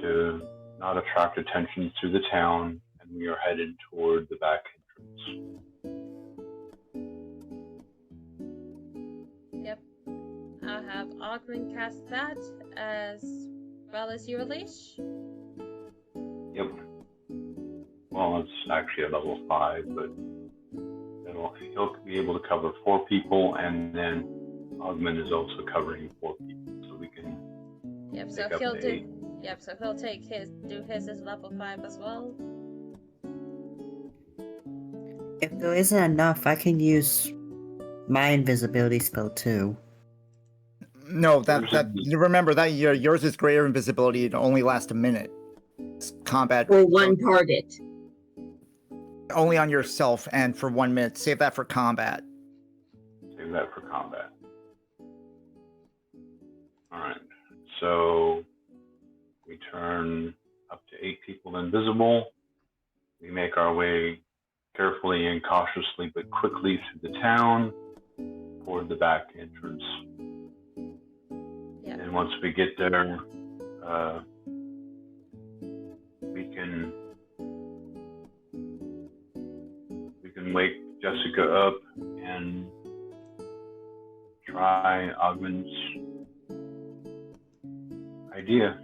to not attract attention to the town, and we are headed toward the back entrance. Yep. I'll have Ogren cast that as well as your leash. Yep. Well, it's actually a level 5, but he'll be able to cover 4 people, and then Ogman is also covering 4 people, so we can. Yep. So take he'll up to do. 8. Yep. So he'll do his as level 5 as well. If there isn't enough, I can use my invisibility spell too. No, you remember that yours is greater invisibility. It only lasts a minute. It's combat. For one target. Only on yourself and for 1 minute. Save that for combat. Save that for combat. Alright, so we turn up to 8 people invisible. We make our way carefully and cautiously but quickly through the town toward the back entrance. Yep. And once we get there, we can wake Jessica up and try Ogman's idea.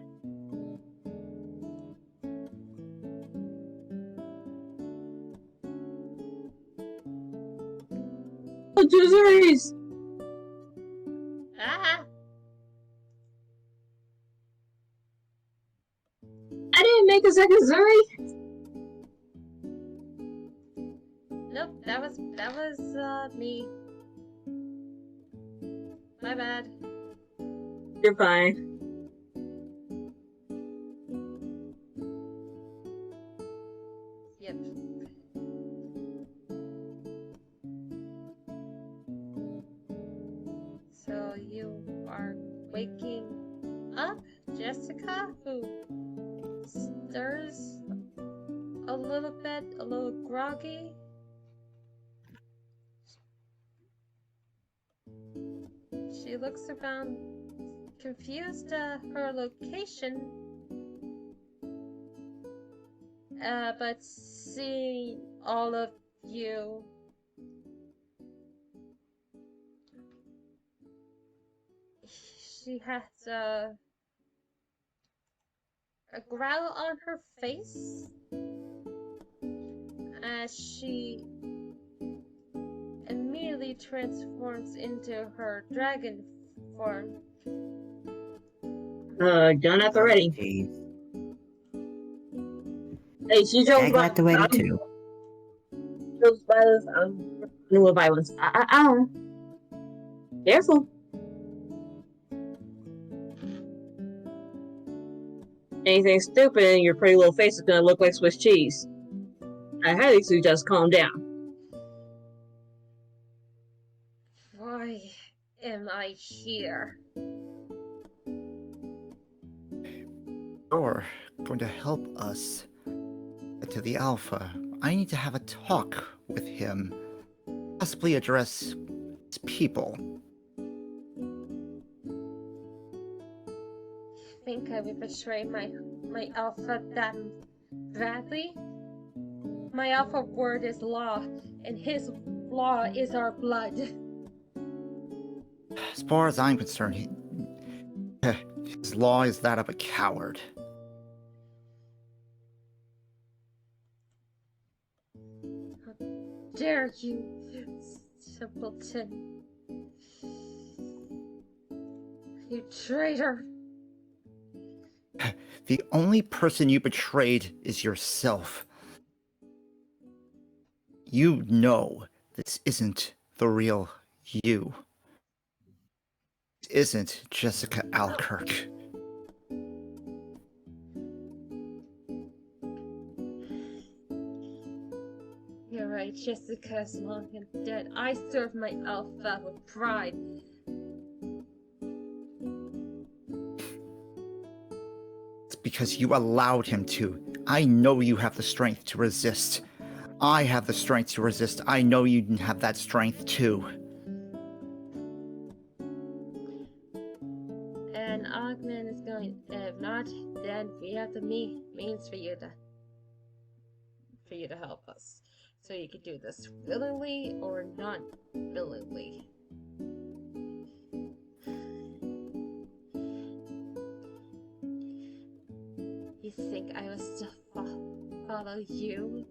Oh, Juzaries! Ah! I didn't make a second Zuri! Nope. That was me. My bad. You're fine. Yep. So you are waking up Jessica, who stirs a little bit, a little groggy. She looks around, confused her location, but seeing all of you, she has a growl on her face as she immediately transforms into her dragon form. Gun at the ready. Jeez. Hey, she I chose got the wedding too. violence. Knew of violence. Careful. Anything stupid in your pretty little face is gonna look like Swiss cheese. I highly suggest calm down. Why am I here? You're going to help us get to the Alpha. I need to have a talk with him. Possibly address his people. Think I would betray my alpha that badly? My alpha word is law, and his law is our blood. As far as I'm concerned, his law is that of a coward. How dare you, simpleton. You traitor. The only person you betrayed is yourself. You know this isn't the real you. This isn't Jessica Alkirk. You're right, Jessica is long and dead. I serve my alpha with pride. It's because you allowed him to. I know you have the strength to resist. I have the strength to resist. I know you have that strength too. And Augment is going, if not, then we have the means for you to help us. So you can do this willingly or not willingly. You think I will still follow you?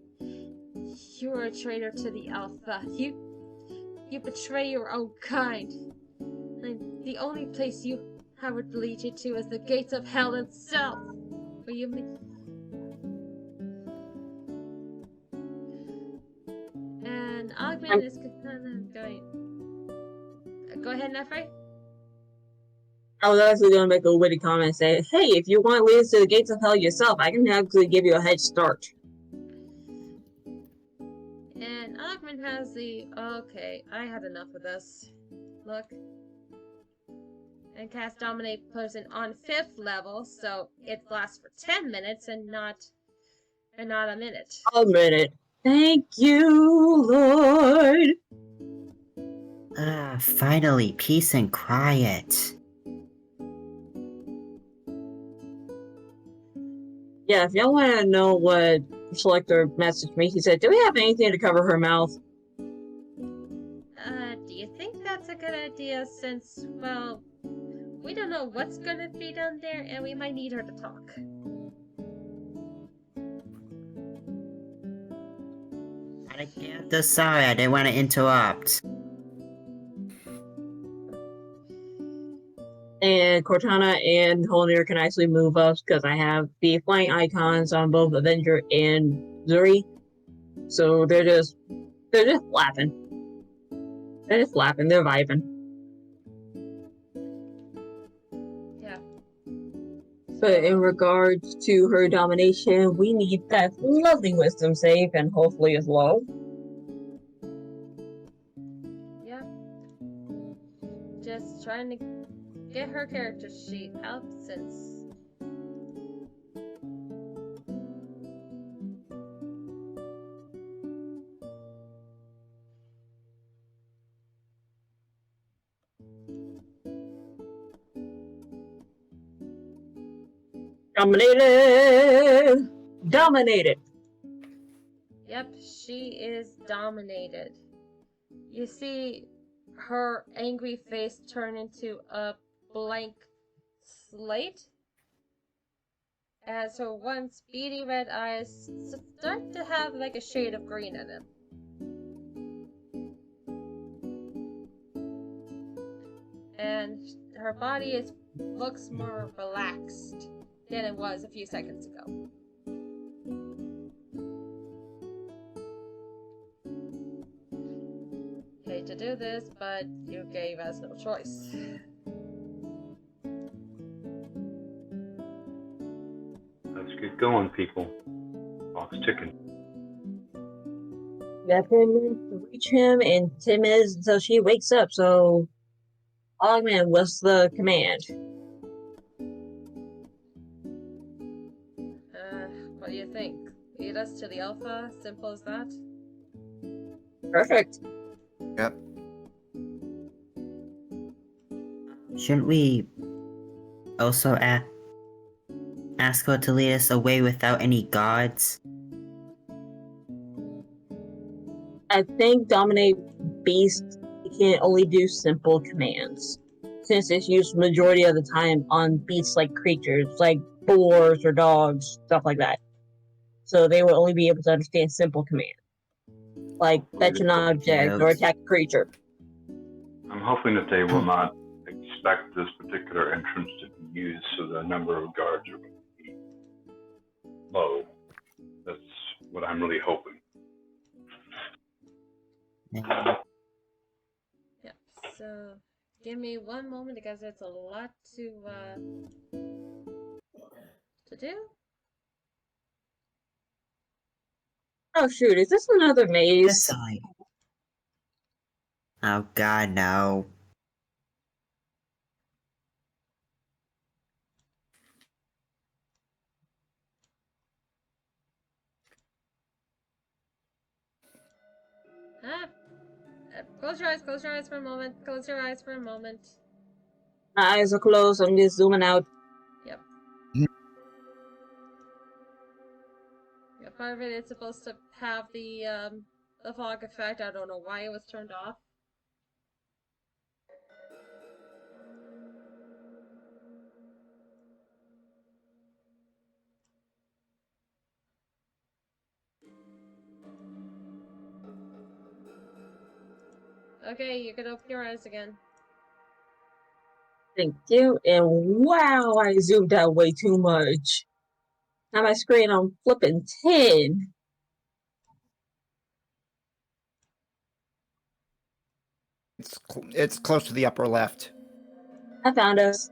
You're a traitor to the Alpha. You betray your own kind. And the only place I would lead you to is the gates of hell itself. Where you And Augment is going. Go ahead, Nefri. I was actually gonna make a witty comment and say, hey, if you want to lead us to the gates of hell yourself, I can actually give you a head start. And Augment has the okay, I had enough of this. Look. And cast Dominate Person on 5th level, so it lasts for 10 minutes and not a minute. A minute. Thank you, Lord. Finally, peace and quiet. Yeah, if y'all want to know what Selector messaged me, he said, do we have anything to cover her mouth? Do you think that's a good idea since, well, we don't know what's gonna be done there and we might need her to talk. Sorry, I didn't want to interrupt. And Cortana and Holnir can actually move up because I have the flying icons on both Avenger and Zuri. So they're just laughing. They're just laughing, they're vibing. Yeah. But in regards to her domination, we need that lovely wisdom save and hopefully as low. Yeah. Just trying to get her character sheet up since Dominated! Dominated! Yep, she is dominated. You see her angry face turn into a blank slate as her once beady red eyes start to have like a shade of green in them. And her body looks more relaxed than it was a few seconds ago. Hate to do this, but you gave us no choice. Let's get going, people. Clock's ticking. We got 10 minutes to reach him and 10 minutes until she wakes up, so Augman, what's the command? What do you think? Lead us to the Alpha? Simple as that? Perfect. Yep. Shouldn't we also ask her to lead us away without any gods? I think Dominate Beast can only do simple commands, since it's used majority of the time on beasts like creatures, like boars or dogs, stuff like that. So they will only be able to understand simple commands, like fetch an object or attack a creature. I'm hoping that they will not expect this particular entrance to be used, so the number of guards are going to be low. That's what I'm really hoping. Yep, so give me one moment because it's a lot to do. Oh shoot, is this another maze? That's alright. Oh god, no. Close your eyes for a moment. Close your eyes for a moment. My eyes are closed, I'm just zooming out. Yep. Yeah, part of it is supposed to have the fog effect. I don't know why it was turned off. Okay, you can open your eyes again. Thank you, and wow, I zoomed out way too much. Now my screen on flipping 10. It's close to the upper left. I found us.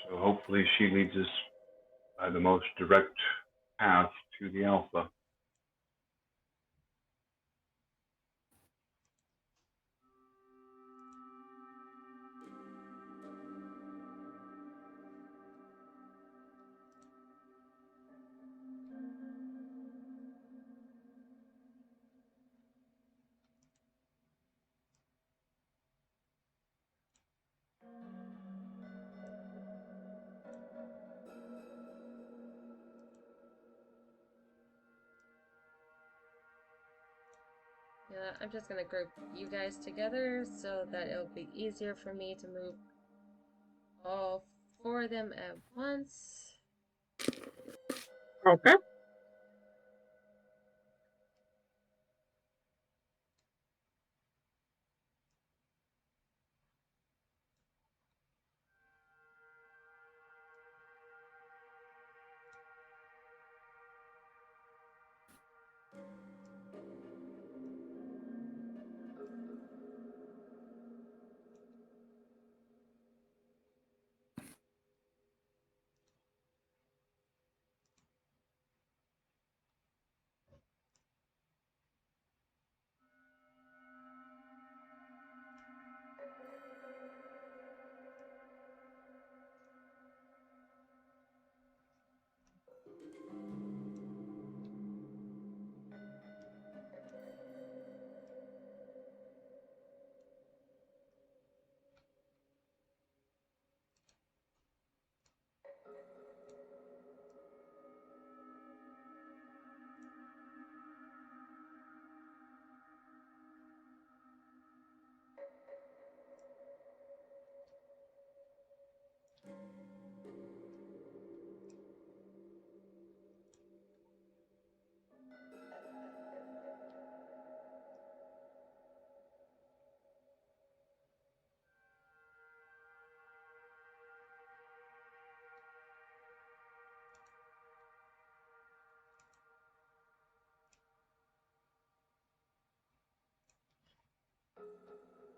So hopefully she leads us by the most direct path to the Alpha. Yeah, I'm just gonna group you guys together so that it'll be easier for me to move all four of them at once. Okay.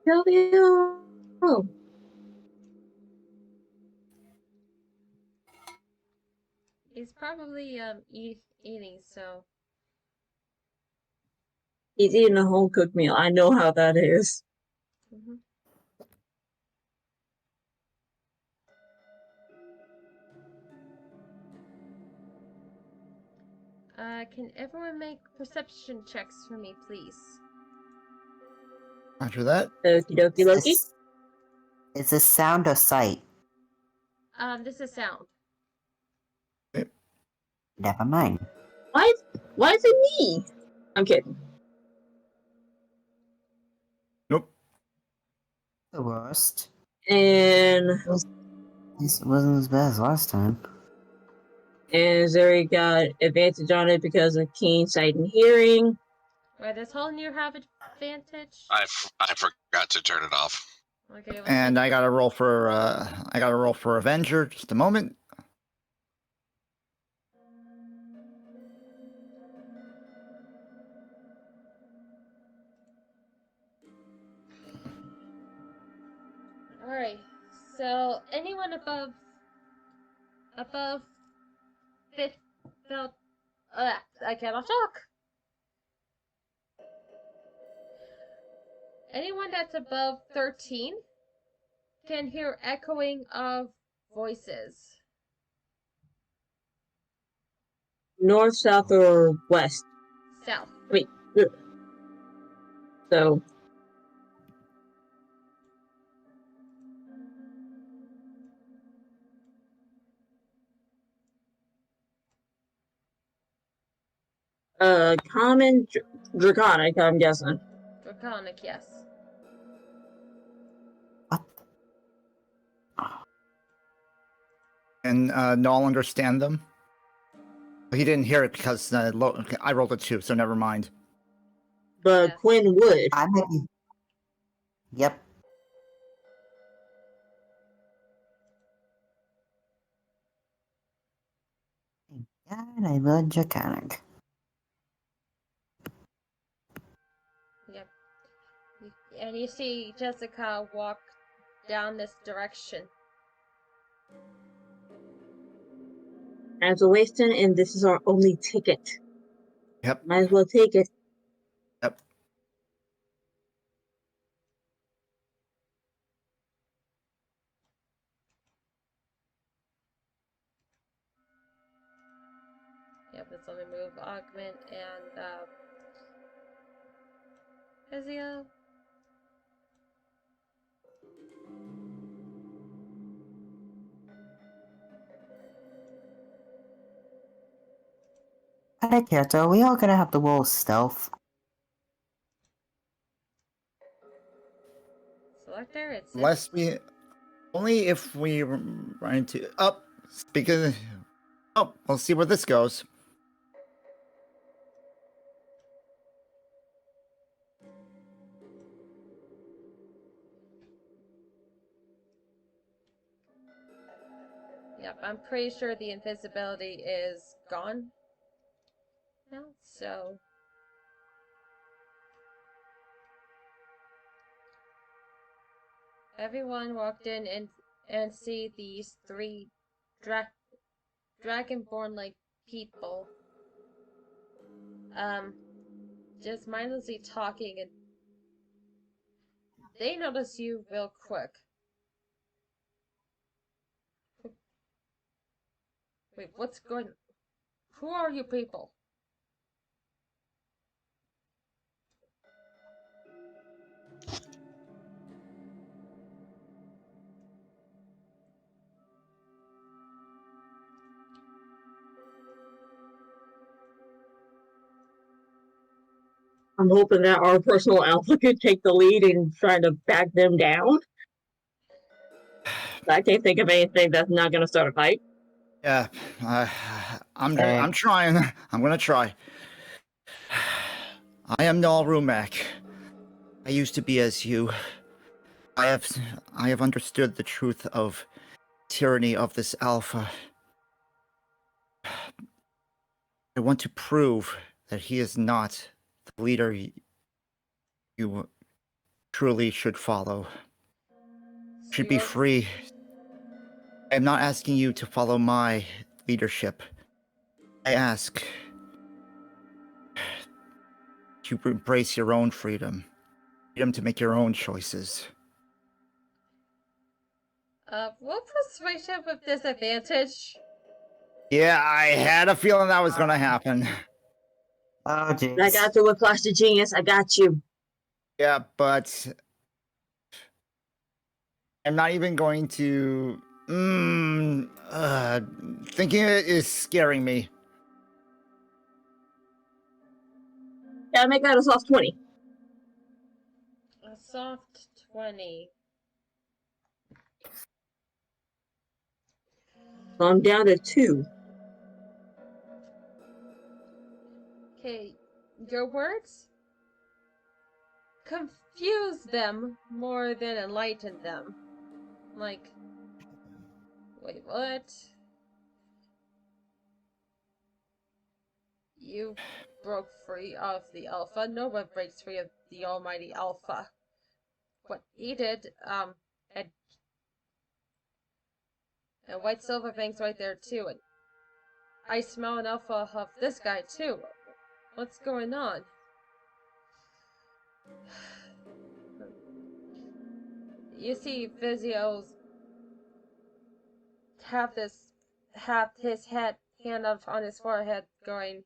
Tell you. Oh, He's probably eating, so he's eating a home cooked meal. I know how that is. mhm. Can everyone make perception checks for me, please? After that, Okie dokie Loki. It's a sound or sight. This is sound. Never mind. Why is it me? I'm kidding. nope. The worst. And This wasn't as bad as last time. Zuri got advantage on it because of keen sight and hearing. Right, does Holnir have advantage? I forgot to turn it off. Okay, well, And I got to roll for Avenger. Just a moment. Alright, so anyone above fifth about I cannot talk. Anyone that's above 13 can hear echoing of voices. North, south, or west. South. Wait. So common draconic, I'm guessing. Draconic, yes. What? And Null understand them. He didn't hear it because I rolled a 2, so never mind. But Yes. Quinn would. I might be. Yep. God, I love Draconic. Yep. And you see Jessica walk down this direction. As a Waston, and this is our only ticket. Yep. Might as well take it. Yep. Yep, let's only move Augment and Ezio. I don't care, so we all gonna have to roll stealth. Selector, it's Unless we, only if we run into up. Speaking. Oh, we'll see where this goes. Yep, I'm pretty sure the invisibility is gone now, so everyone walked in and see these three dragonborn like people just mindlessly talking, and they notice you real quick. Wait, what's going? Who are you people? I'm hoping that our personal alpha could take the lead in trying to back them down. I can't think of anything that's not going to start a fight. Yeah, I'm trying. I'm gonna try. I am Null Rumak. I used to be as you. I have understood the truth of tyranny of this alpha. I want to prove that he is not the leader you truly should follow. So Should be you're- free. I'm not asking you to follow my leadership. I ask you to embrace your own freedom. Freedom to make your own choices. Roll persuasion with disadvantage. Yeah, I had a feeling that was gonna happen. Oh, I jeez. got you with Clash of Genius. I got you. Yeah, but I'm not even going to. Thinking it is scaring me. Gotta make that a soft 20. A soft 20. So I'm down to 2. Okay, your words confuse them more than enlighten them. Like, wait, what? You broke free of the Alpha. No one breaks free of the almighty Alpha. What he did, and White Silverfang's right there too, and I smell an Alpha of this guy too. What's going on? You see Vizio's have his hand up on his forehead going,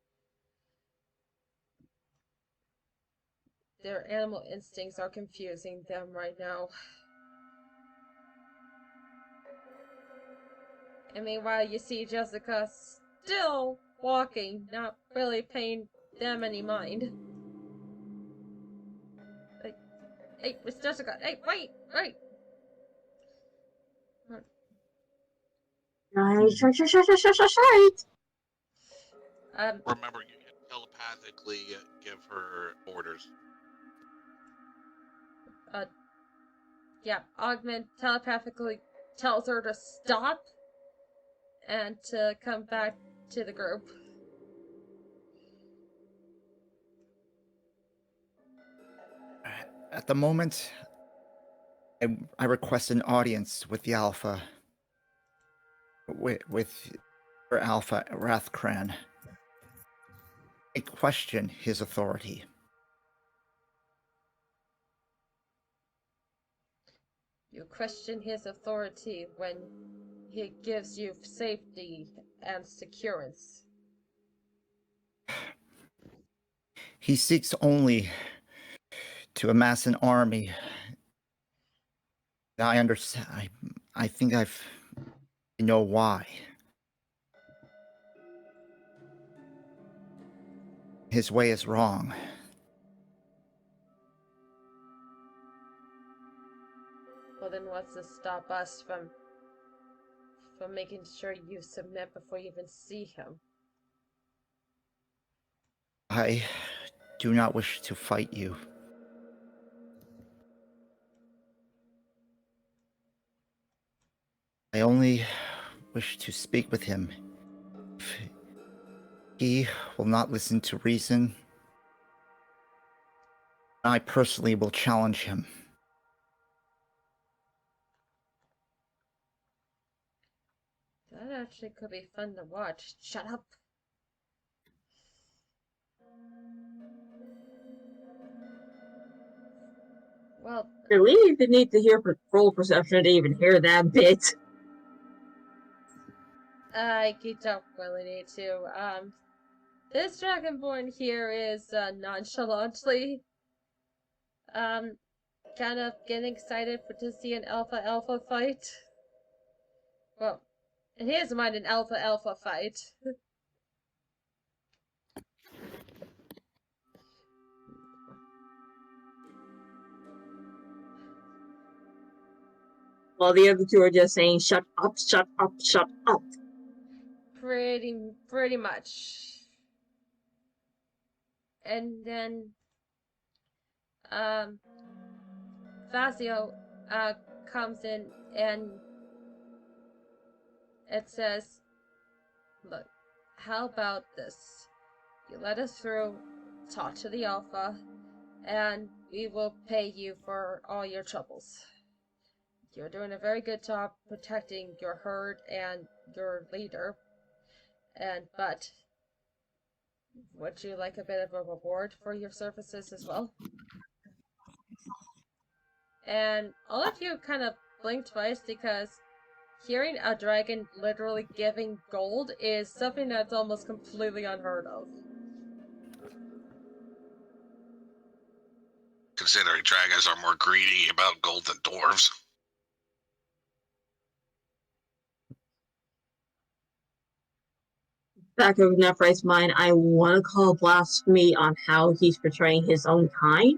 their animal instincts are confusing them right now. And meanwhile, you see Jessica still walking, not really paying them any mind. Like, hey, Miss Jessica, hey, wait! Right. Remember, you can telepathically give her orders. Yeah, Augment telepathically tells her to stop and to come back to the group. At the moment, I request an audience with the Alpha. With your Alpha Rathkran. I question his authority. You question his authority when he gives you safety and securance. He seeks only to amass an army. I understand. I think I know why. His way is wrong. Well, then what's to stop us from making sure you submit before you even see him? I do not wish to fight you. I only wish to speak with him. If he will not listen to reason, I personally will challenge him. That actually could be fun to watch. Shut up. Well, Do we even need to hear roll perception to even hear that bit? I don't really need to. This Dragonborn here is nonchalantly, kind of getting excited to see an alpha fight. Well, in his mind, an alpha fight. While the other two are just saying, shut up, shut up, shut up. Pretty much. And then, Vasio, comes in and it says, look, how about this? You let us through, talk to the Alpha, and we will pay you for all your troubles. You're doing a very good job protecting your herd and your leader. But would you like a bit of a reward for your services as well? And all of you kind of blink twice because hearing a dragon literally giving gold is something that's almost completely unheard of. Considering dragons are more greedy about gold than dwarves. Back of Nephrite's mind, I want to call blasphemy on how he's portraying his own kind.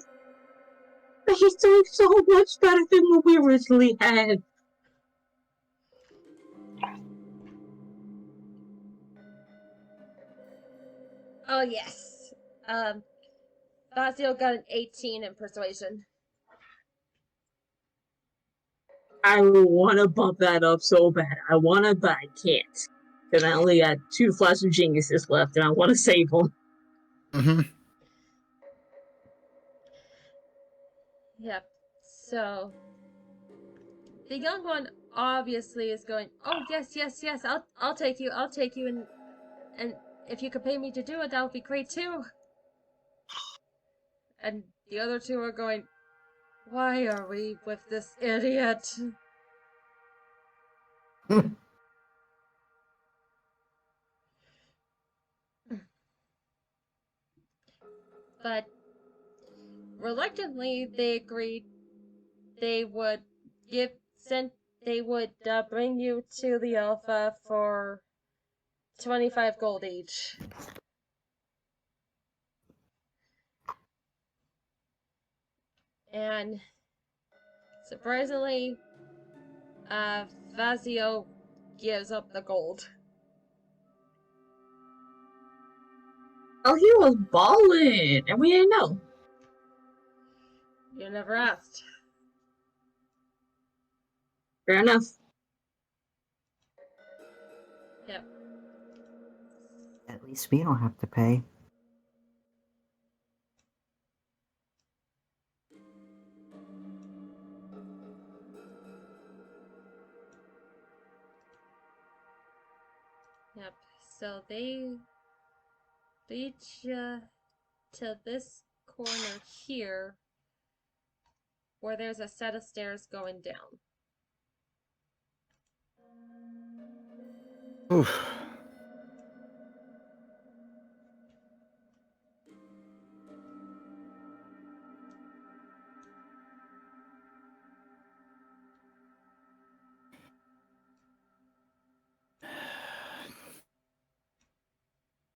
But he's doing so much better than what we originally had. Oh, yes. Fazio got an 18 in persuasion. I want to bump that up so bad. I want to, but I can't. Because I only got 2 Flash of Geniuses left, and I want to save them. Mm-hmm. Yep. So the young one obviously is going, "Oh, yes, yes, yes. I'll take you. I'll take you, and if you could pay me to do it, that would be great too." And the other two are going, "Why are we with this idiot?" But reluctantly, they agreed they would bring you to the Alpha for 25 gold each. And surprisingly, Vazio gives up the gold. Oh, he was balling, and we didn't know. You never asked. Fair enough. Yep. At least we don't have to pay. Yep. So they lead you to this corner here, where there's a set of stairs going down. Oof.